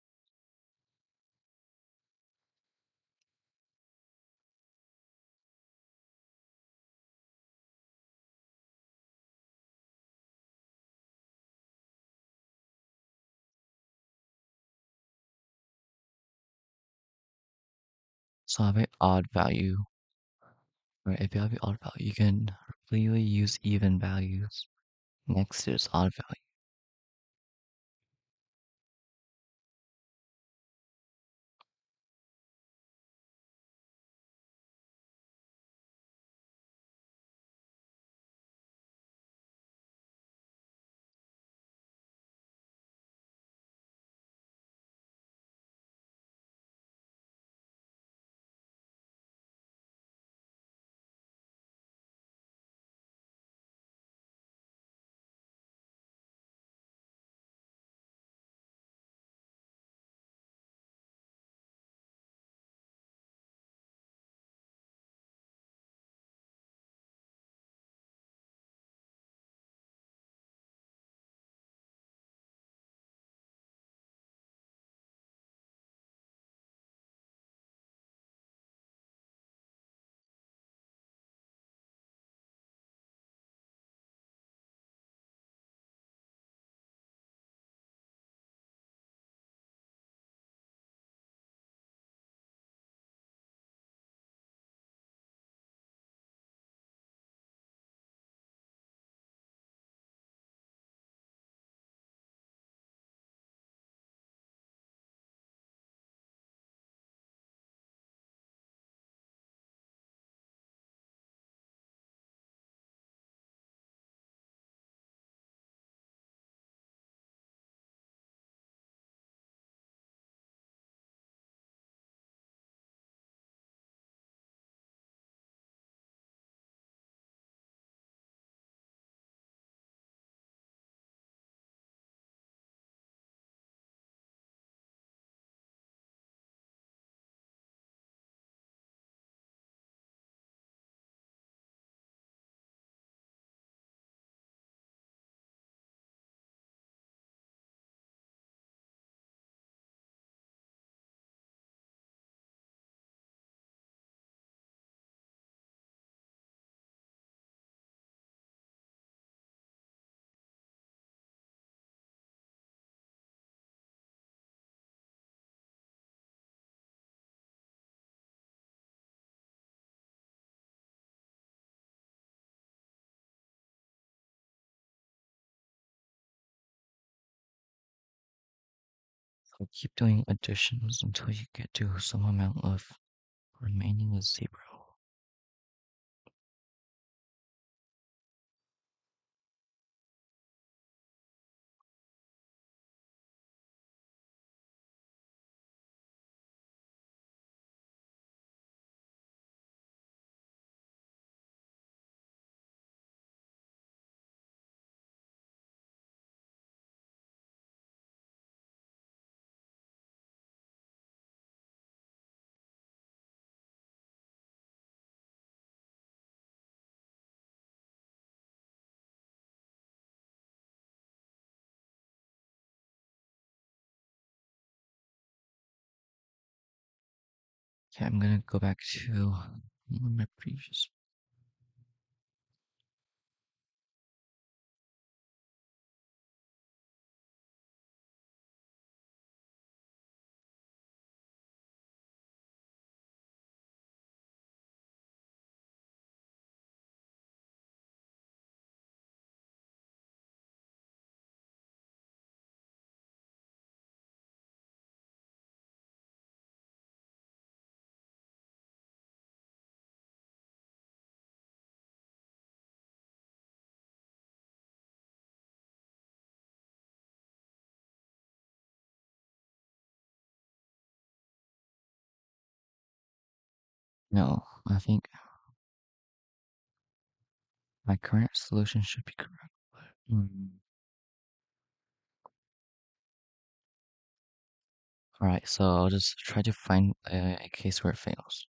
So I have an odd value. Right, if you have an odd value, you can really use even values next to this odd value. So keep doing additions until you get to some amount of remaining is 0. Okay, I'm gonna go back to my previous. No, I think my current solution should be correct. Alright, so I'll just try to find a case where it fails.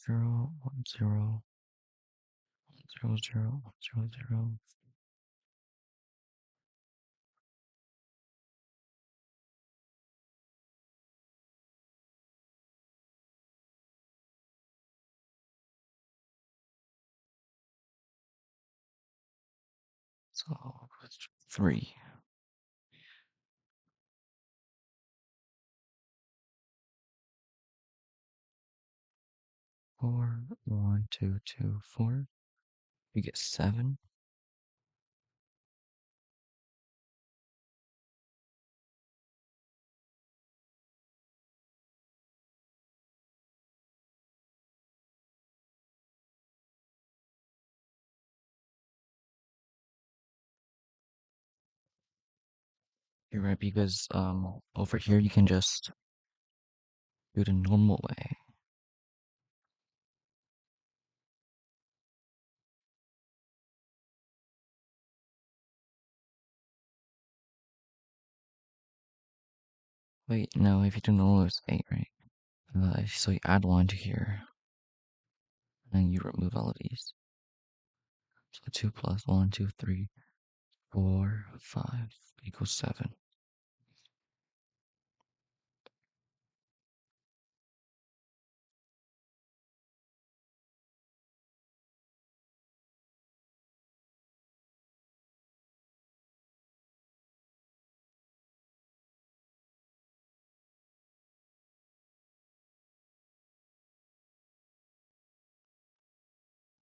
Zero, 1, 0, 0, 0, 0, 0. So it's 3. 4, 1, 2, 2, 4. You get 7. You're right, because over here you can just do it a normal way. Wait, no, if you do normal it's 8, right? So you add 1 to here, and you remove all of these. So 2 plus 1, 2, 3, 4, 5 equals 7.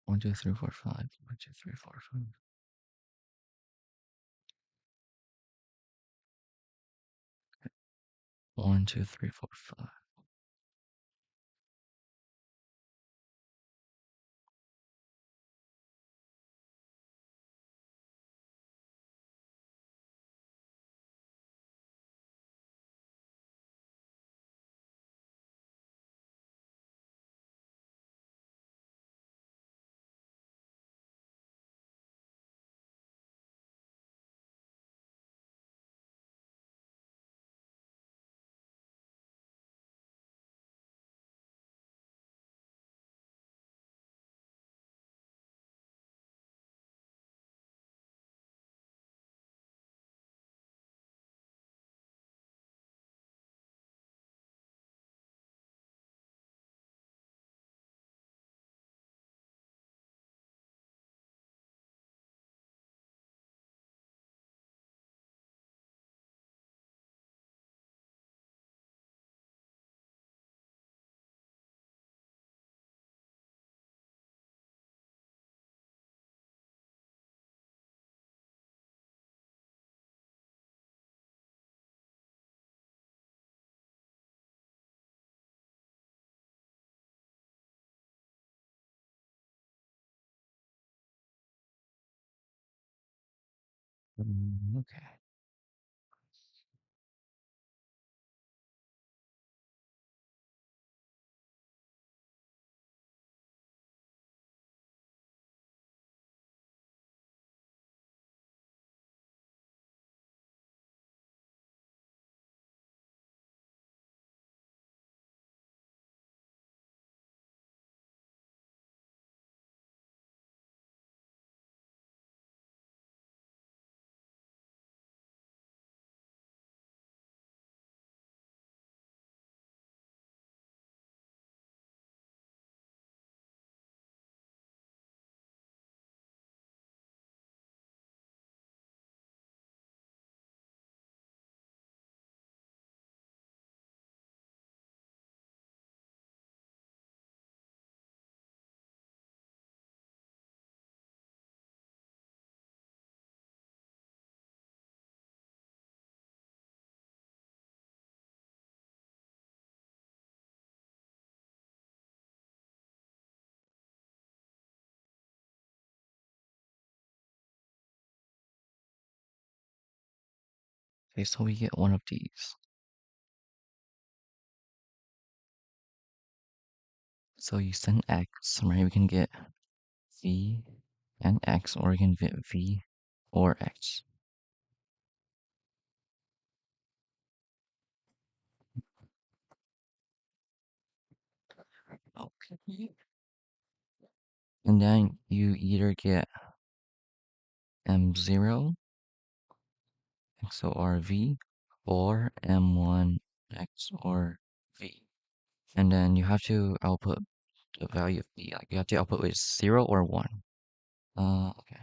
One, two, three, four, five. 1, 2, 3, 4, 5. 1, 2, 3, 4, 5. Okay. Okay, so we get one of these. So you send X, right? We can get V and X, or we can get V or X. Okay. And then you either get M0 XOR V or M1 XOR V. And then you have to output the value of V. Like you have to output with 0 or 1. Okay.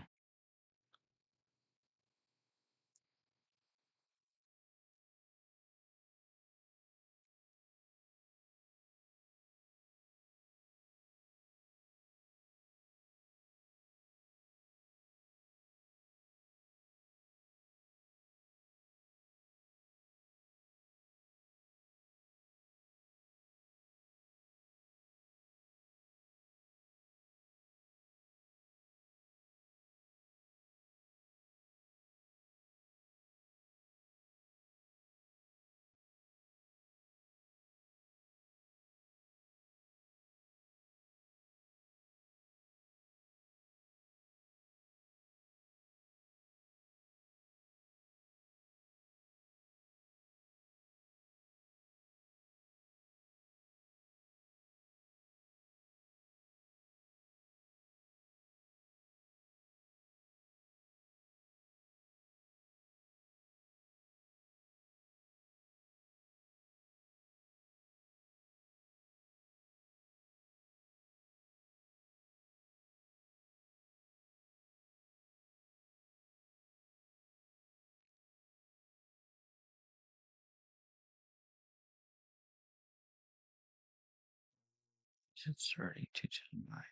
It's 32 to the 9.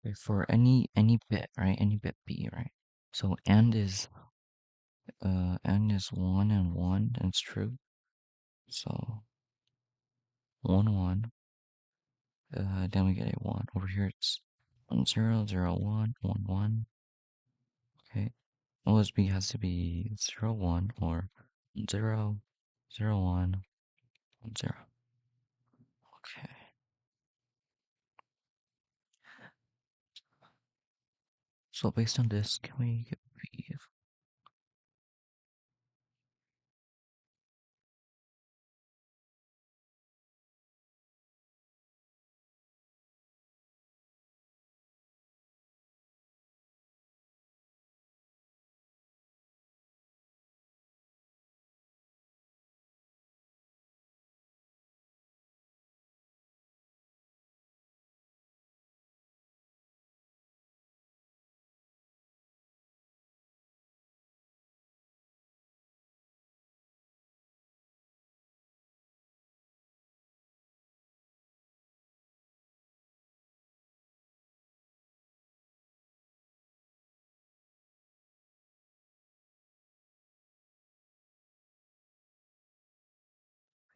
Okay, for any bit, right? Any bit B, right? So and is 1 and 1, that's true. So 1 1. Then we get a 1. Over here it's 1 0 0 1 1 1. Okay. OSB has to be 0 1 or 0 0 1 1 0. Okay. So based on this, can we get B?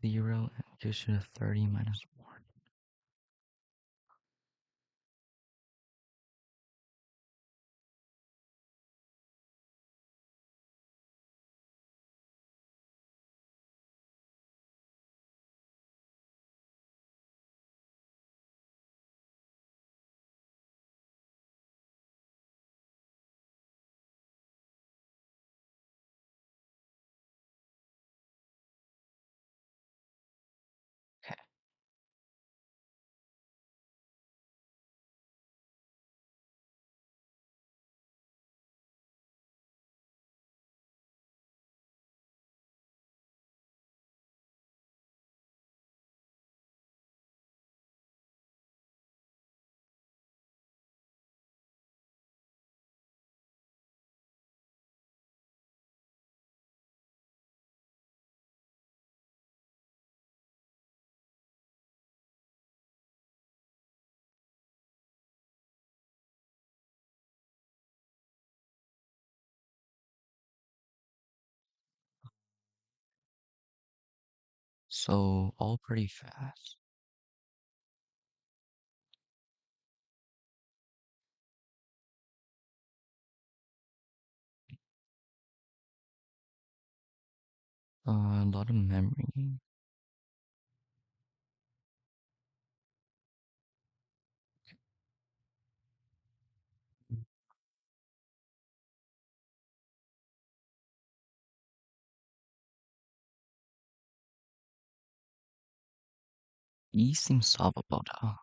0 and gives you the 30 minus 1. Okay. So all pretty fast. A lot of memory. E seems solvable though.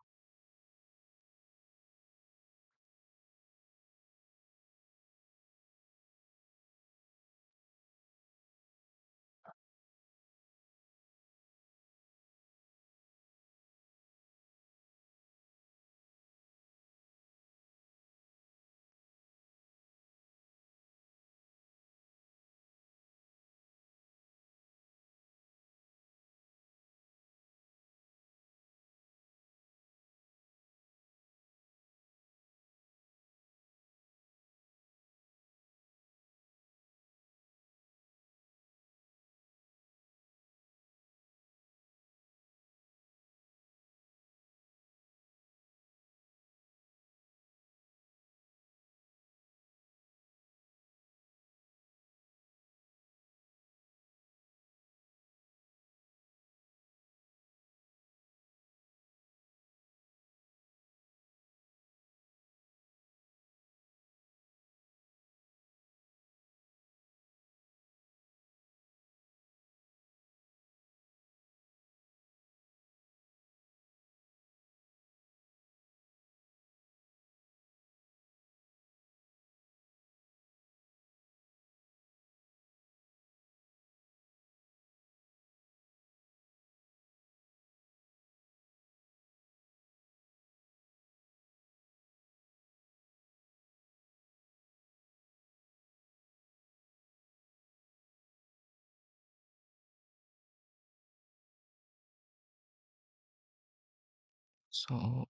So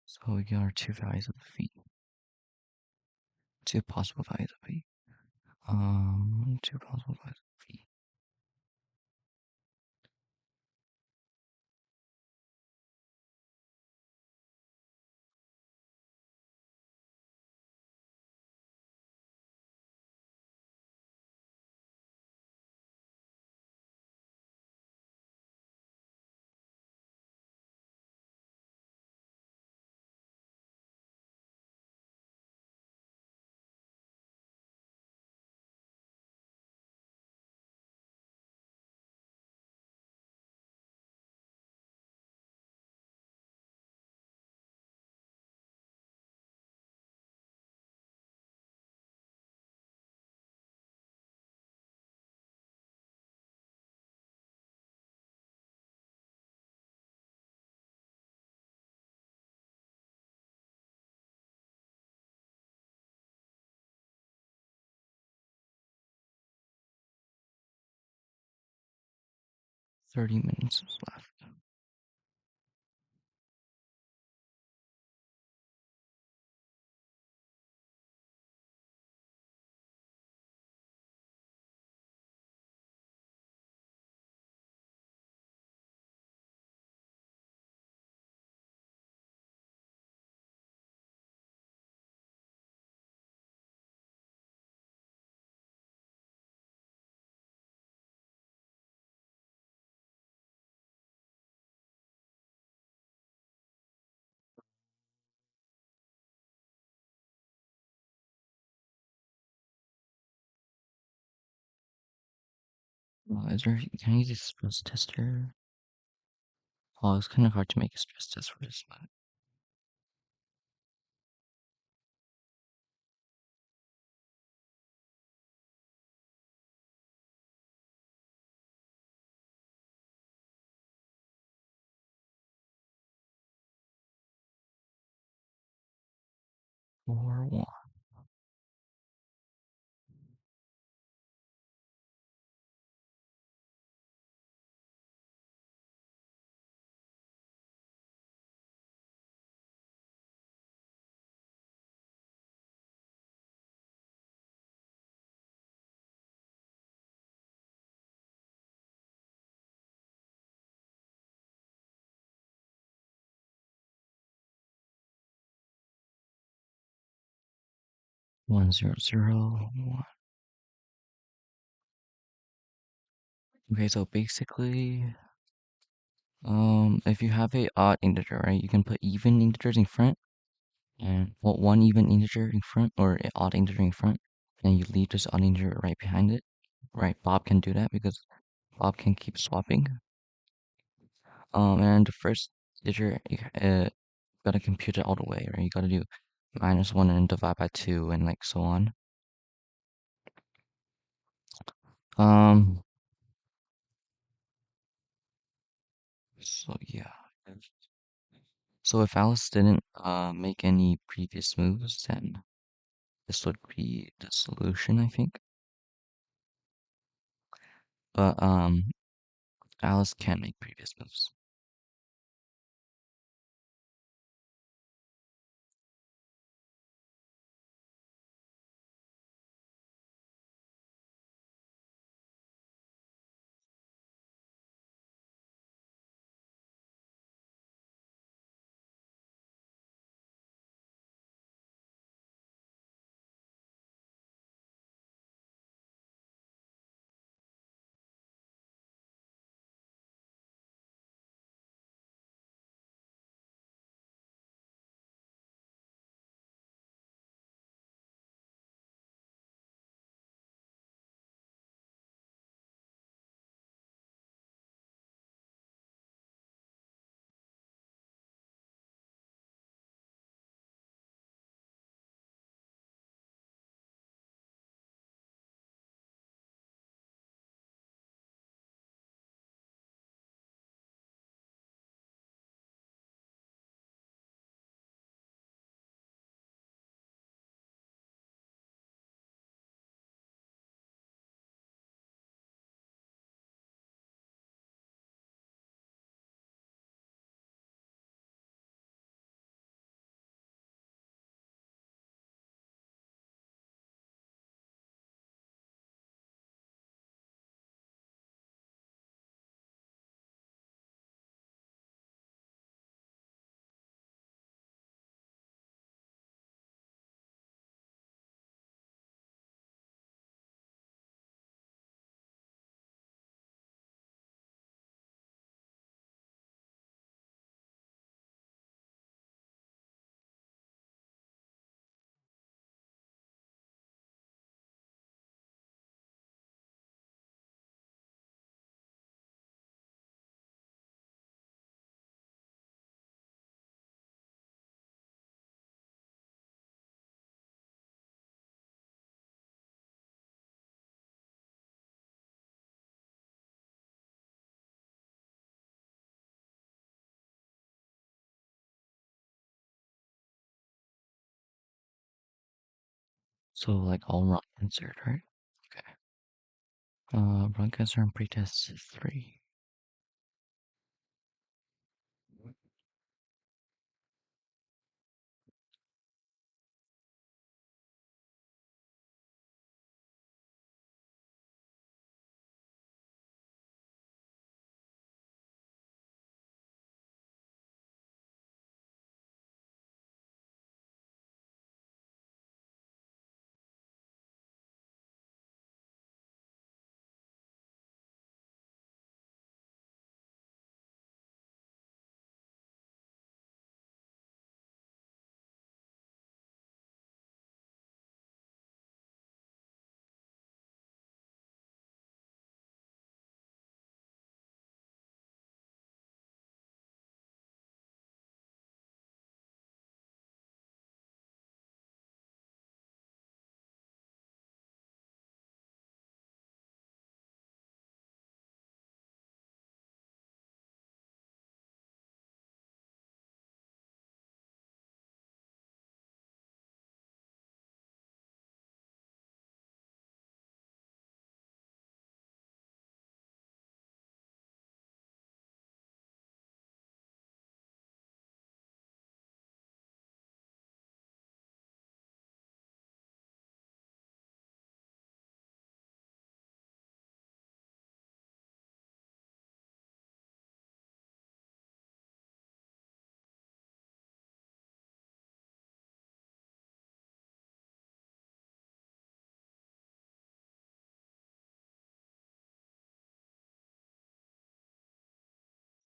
so we got our two values of v. Two possible values of v. Two possible values of v. 30 minutes is left. Can I use a stress tester? Oh, it's kind of hard to make a stress test for this, but 4-1. One zero zero one. Okay, so basically, if you have a odd integer, right, you can put even integers in front and put one even integer in front or an odd integer in front, and you leave this odd integer right behind it. Right, Bob can do that because Bob can keep swapping. And the first integer, you gotta compute it all the way, right? You gotta do -1 and divide by 2 and like so on. Um, so yeah. So if Alice didn't make any previous moves, then this would be the solution, I think. But Alice can make previous moves. So like all wrong answered, right? Okay. Wrong answer on pretest 3.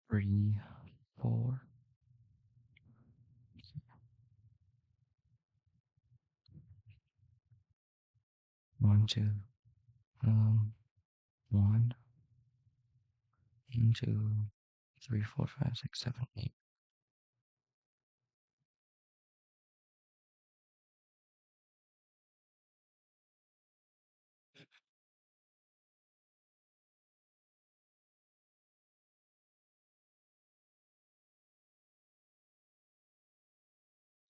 3, 4. 1, 2, 1, 2, 3, 4, 5, 6, 7, 8.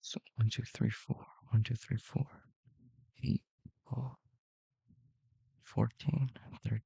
So 1, 2, 3, 4. 1, 2, 3, 4. 8, 12, 14, 13.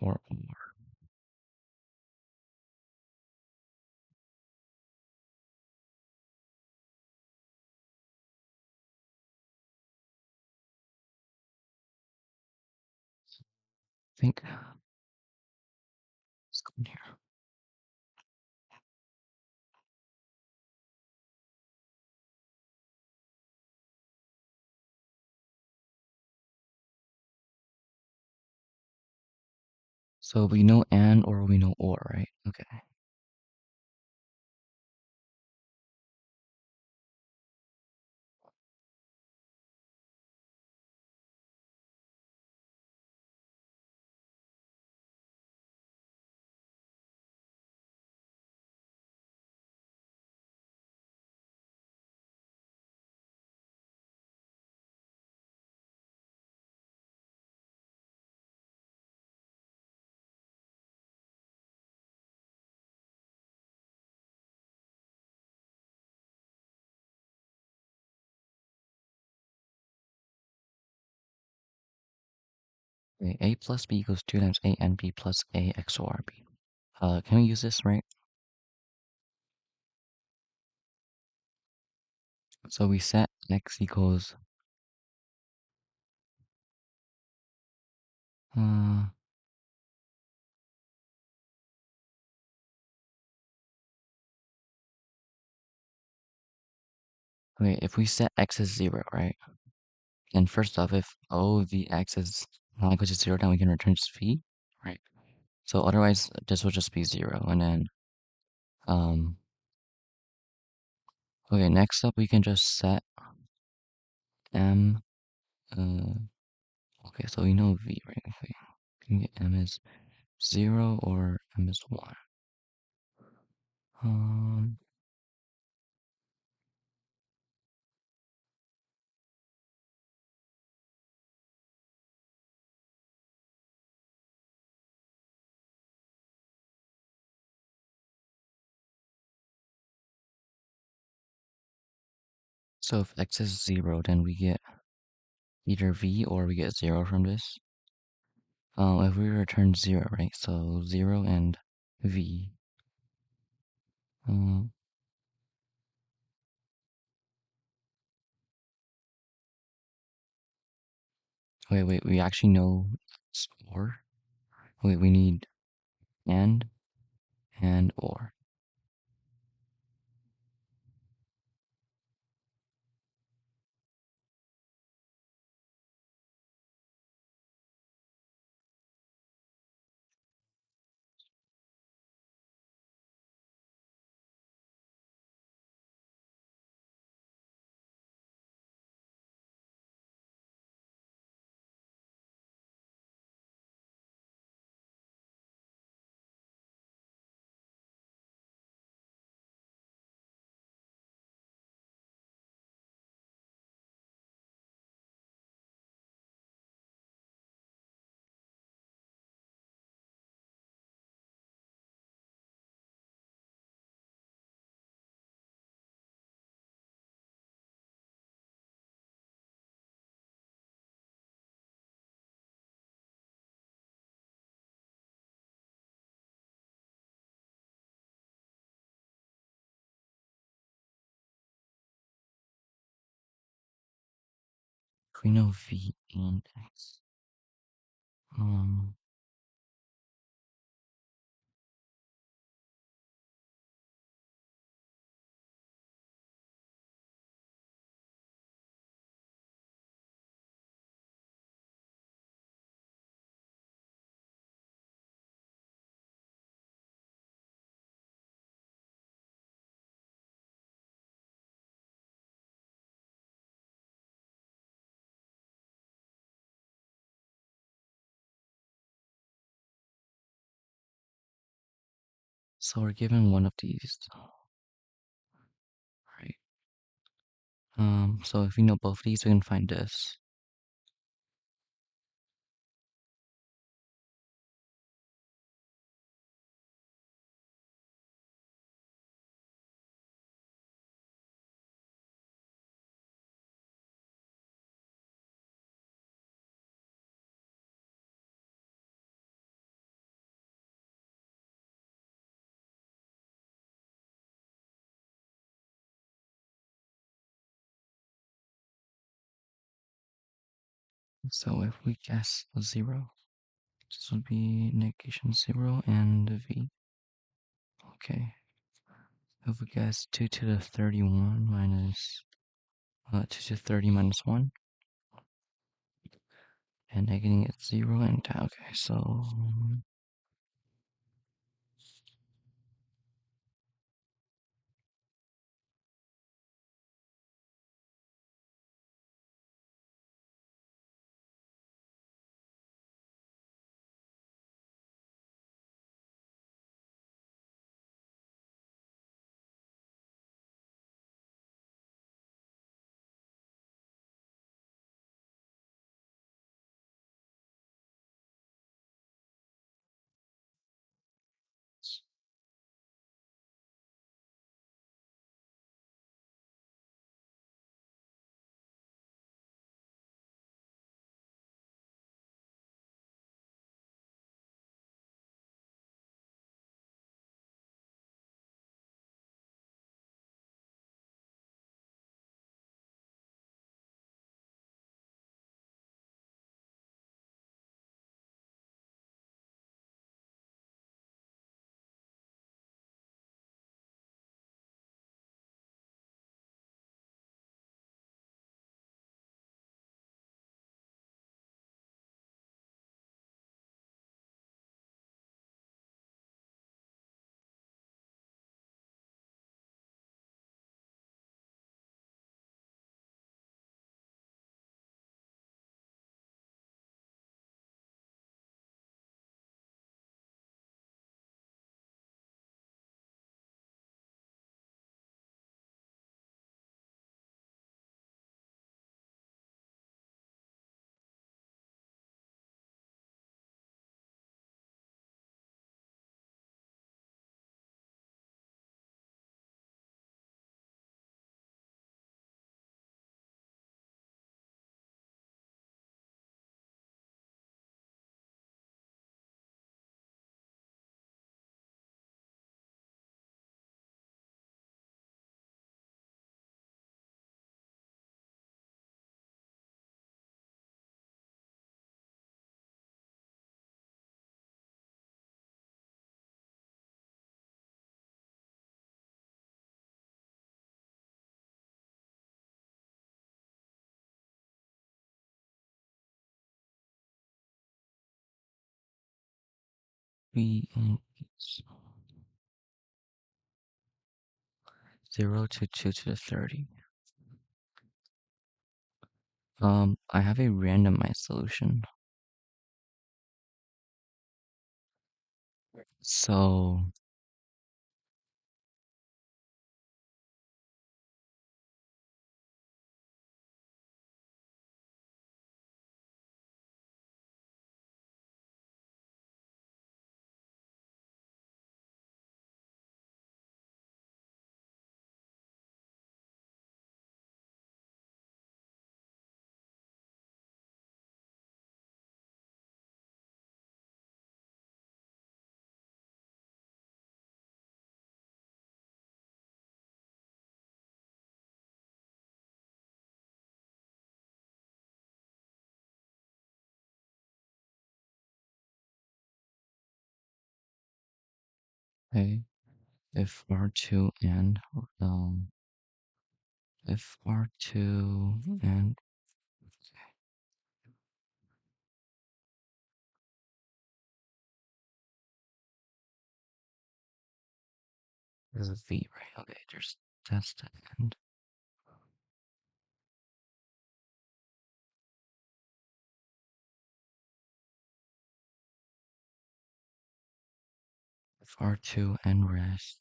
Or. Think. Let's go in here. So we know and or we know or, right? Okay. Okay, a plus b equals 2 times a and b plus a XOR b. Can we use this, right? So we set x equals uh okay, if we set x as 0, right? And first off, if O of the x is not equal to 0, then we can return just v, right? So otherwise this will just be 0, and then um Okay, next up we can just set m. Okay, so we know v, right? Okay, we can get m is 0 or m is 1. Um, so if x is 0, then we get either v or we get 0 from this. If we return 0, right? So 0 and v. Um, wait, we actually know it's or. Wait, we need and or. If we know v and x. Um, so we're given one of these, right? So if we know both of these, we can find this. So if we guess 0, this would be negation 0 and v. Okay. If we guess 2 to the 31 minus 2 to the 30 minus 1, and negating it 0 and okay, so be 0 to 2 to the 30. I have a randomized solution. So okay, if R2 and if R2 and there's a V, right? Okay, that's the end. If R2 and rest.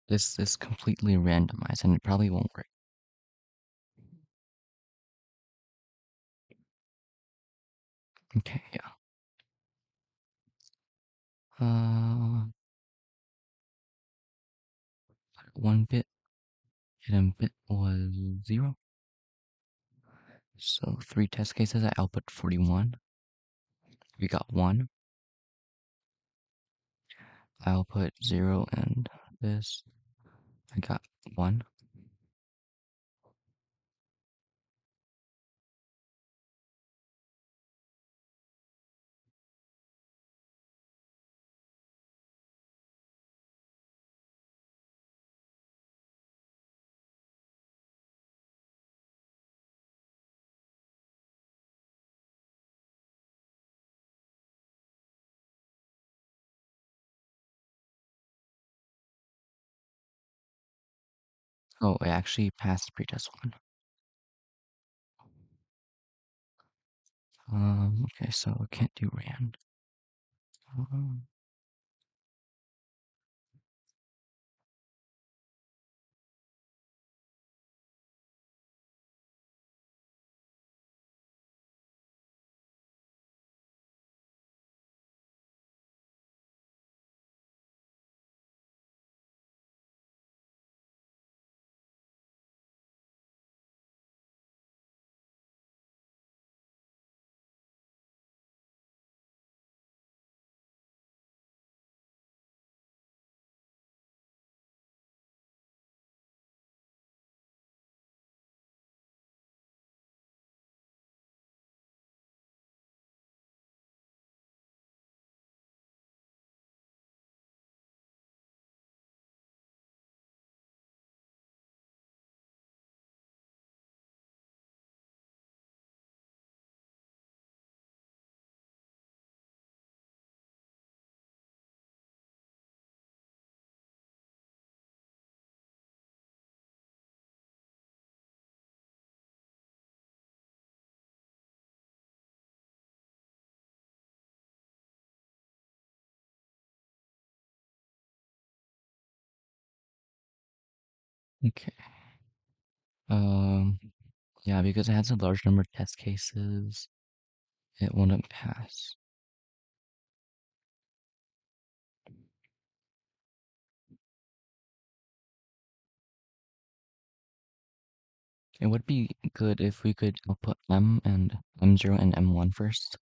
This is completely randomized and it probably won't work. Okay, yeah. 1 bit, hidden bit was 0. So 3 test cases, I output 41. We got 1. I output 0 and this. I got 1. Oh, I actually passed pretest 1. Okay, so I can't do rand. Um, okay. Um, yeah, because it has a large number of test cases, it wouldn't pass. It would be good if we could output M and M0 and M1 first.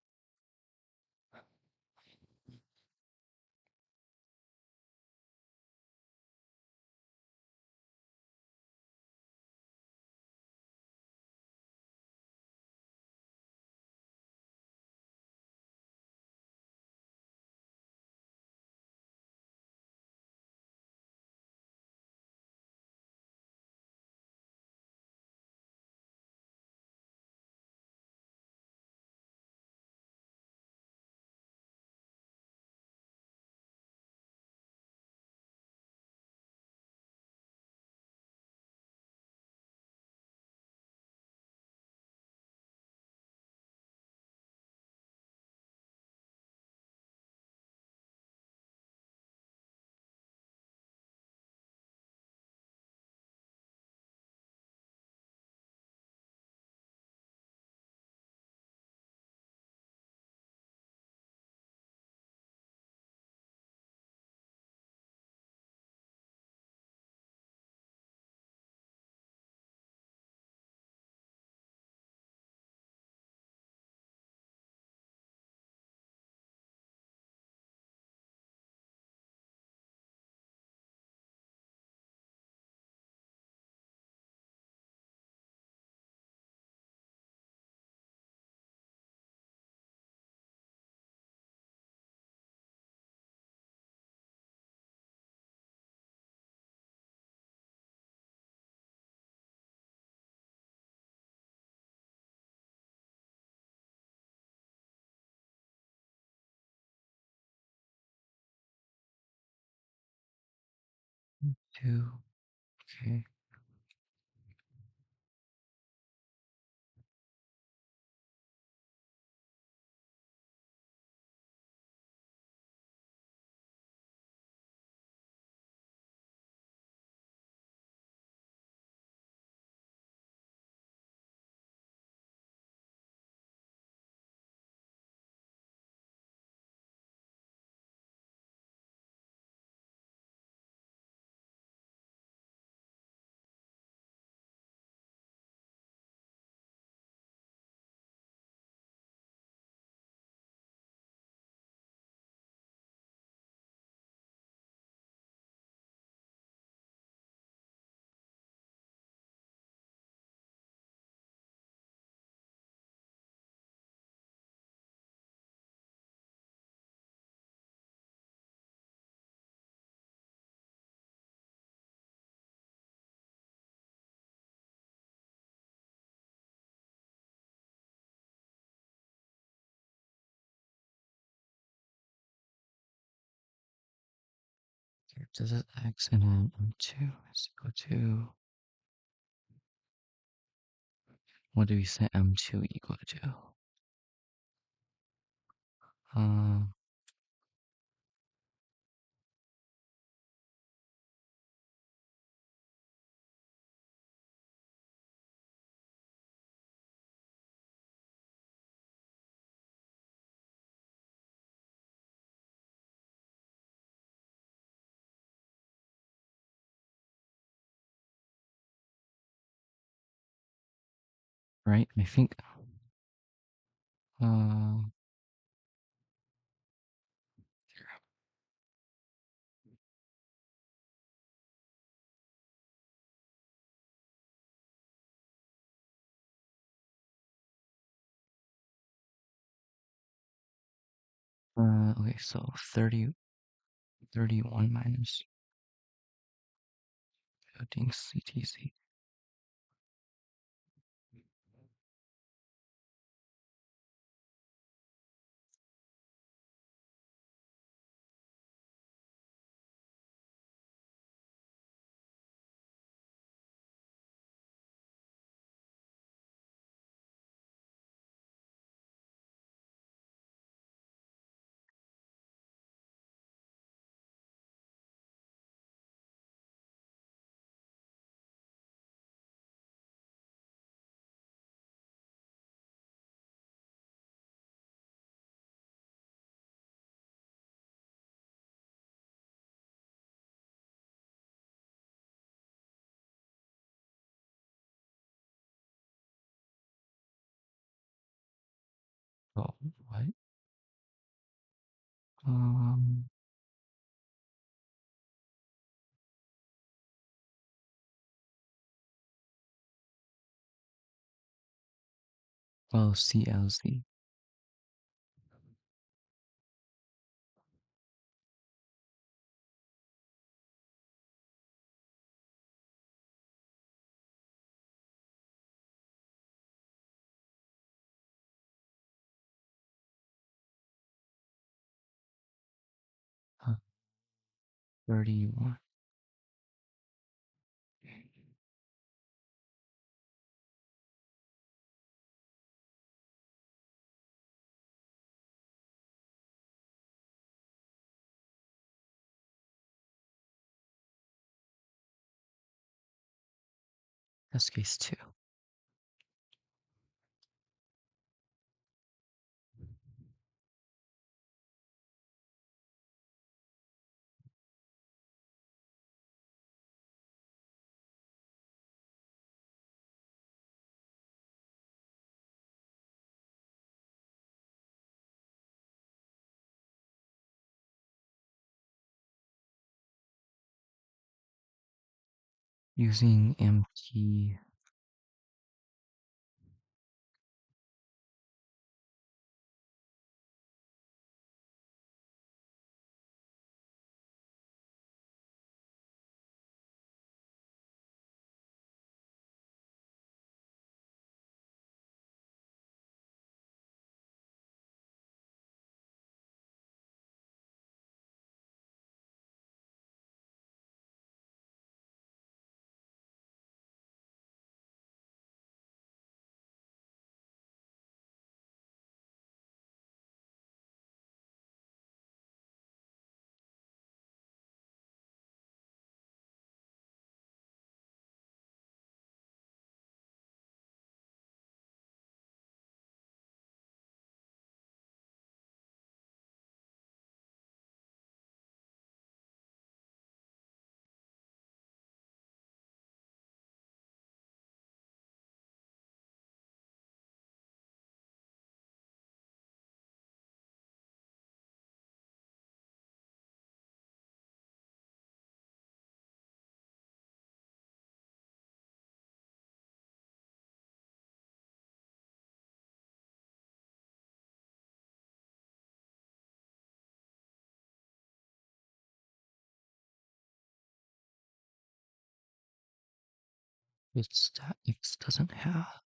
2. Okay. Does it x and then m2 is equal to, what do we set m2 equal to? Uh, right? I think, uh, okay, so 31 minus coding CTC. Oh, what? Um, well, CLZ. Uh, 31. That's case 2. Using MT. It's that X doesn't have.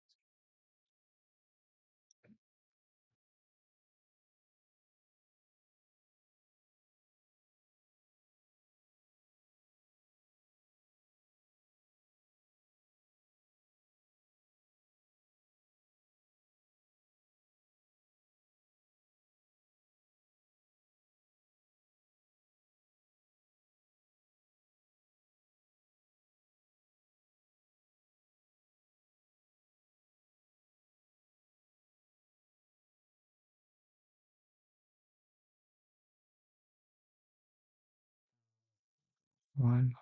One.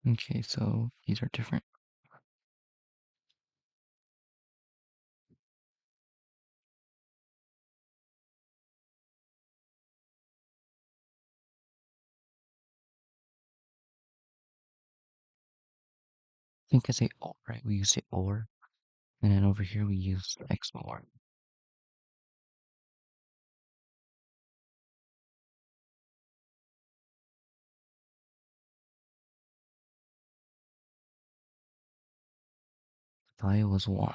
Okay, so these are different. I think I say OR, right? We use the OR, and then over here we use XOR. Value was 1.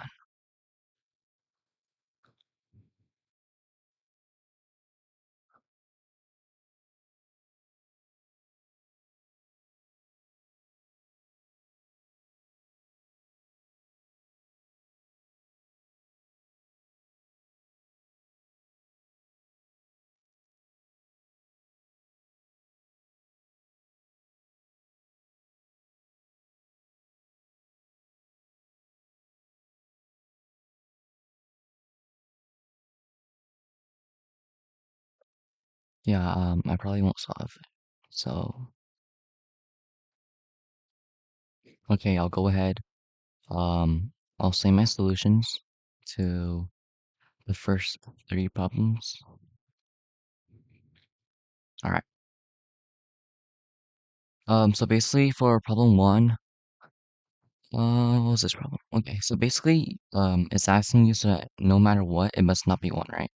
Yeah, I probably won't solve it. So, okay, I'll go ahead. I'll say my solutions to the first 3 problems. All right. So basically for problem 1, what was this problem? Okay, so basically, it's asking you so that no matter what, it must not be 1, right?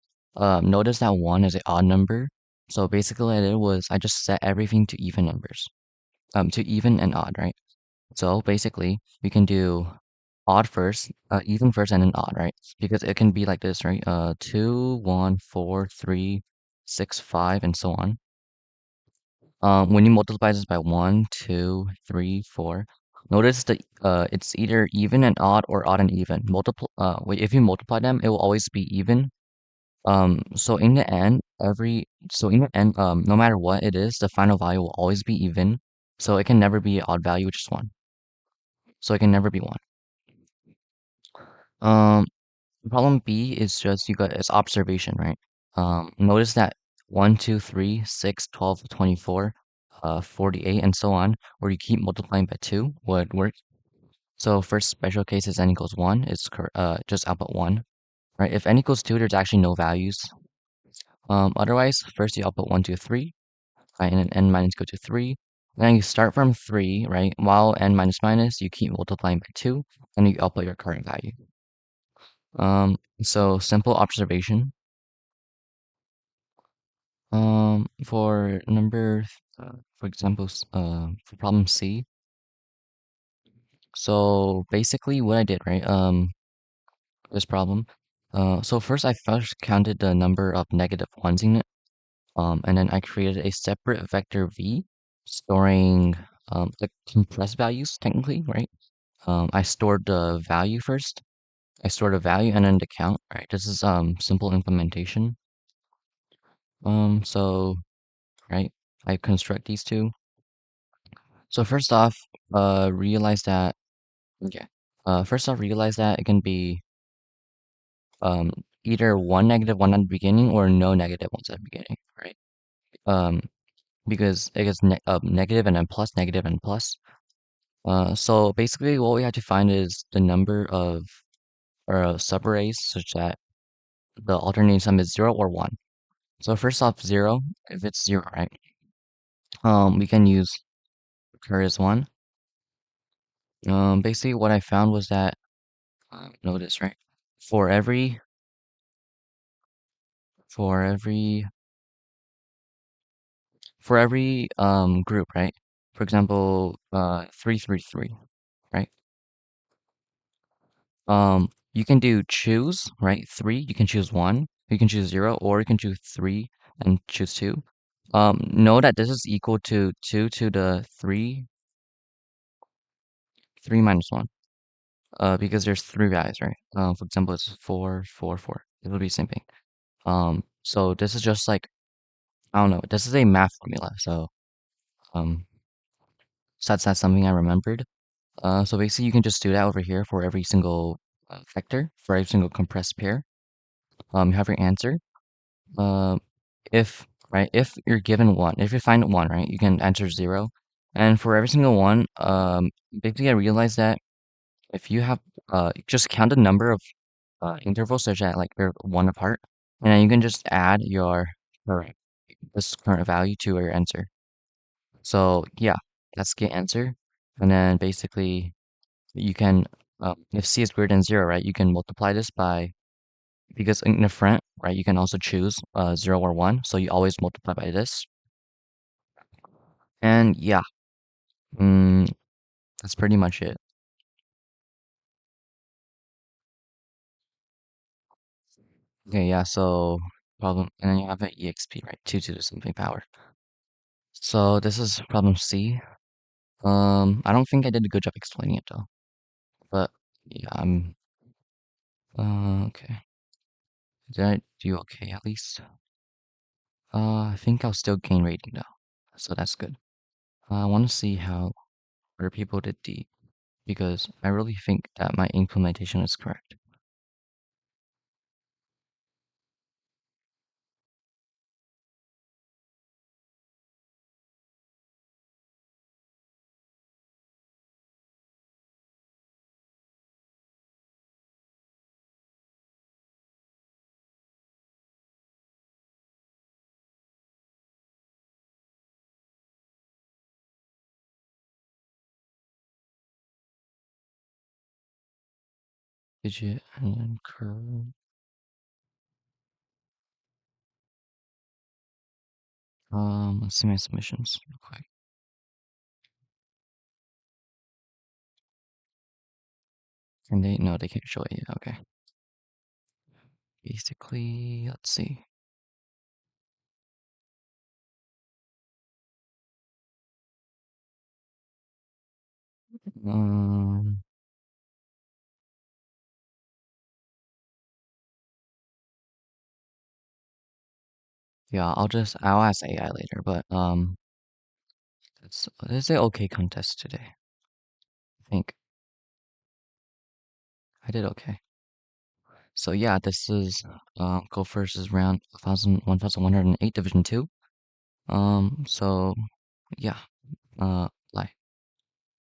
Notice that 1 is an odd number. So basically what I did was I just set everything to even numbers. To even and odd, right? So basically, we can do odd first, even first, and then odd, right? Because it can be like this, right? 2, 1, 4, 3, 6, 5, and so on. When you multiply this by 1, 2, 3, 4, notice that it's either even and odd or odd and even. If you multiply them, it will always be even. So in the end, no matter what it is, the final value will always be even. So it can never be an odd value, which is 1. So it can never be 1. Um, Problem B is just you got it's observation, right? Notice that 1, 2, 3, 6, 12, 24, 48, and so on, where you keep multiplying by 2 would work. So first special case is n equals 1, just output 1, right? If n equals 2, there's actually no values. Otherwise, first you output 1, 2, 3, right? And then n minus go to 3. Then you start from 3, right? While n minus minus, you keep multiplying by 2, and you output your current value. So simple observation. For for example, for problem C. So basically, what I did, right? This problem. So first I first counted the number of negative ones in it. And then I created a separate vector v, storing the compressed values technically, right? I stored the value first. I stored a value and then the count, right? This is simple implementation. So right, I construct these two. So first off, realize that okay. First off, realize that it can be um either one negative one at the beginning or no negative ones at the beginning, right? Um, because it gets negative and then plus, negative and plus. So basically, what we have to find is the number of subarrays such that the alternating sum is 0 or 1. So first off, 0. If it's 0, right? We can use occur as 1. Basically, what I found was that notice, right? For every for every group, right? For example, 333, right? You can do choose, right? Three, you can choose one, you can choose zero, or you can choose three and choose two. Know that this is equal to two to the three minus one. Because there's three values, right? For example, it's four, four, four. It'll be the same thing. So this is just like, I don't know, this is a math formula. Um, that's something I remembered. So basically you can just do that over here for every single vector, for every single compressed pair. You have your answer. Um, if you're given one, if you find one, right, you can answer zero. And for every single one, basically I realized that if you have, just count the number of intervals such that like they're one apart, and then you can just add your current, this current value to your answer. So yeah, that's the answer. And then basically you can, if c is greater than zero, right, you can multiply this by, because in the front, right, you can also choose zero or one, so you always multiply by this. And yeah, mm, that's pretty much it. Okay, yeah, so problem, and then you have an exp, right, 2 to the something power. So this is problem C. I don't think I did a good job explaining it though, but yeah, okay. Did I do okay at least? I think I'll still gain rating though, so that's good. I want to see how other people did D, because I really think that my implementation is correct. Digit and then curve. Let's see my submissions real quick. And they, no, they can't show it yet. Okay. Basically, let's see. Um, yeah, I'll ask AI later, but it's an okay contest today. I think I did okay. So yeah, this is Codeforces round 1108 Division 2. So yeah.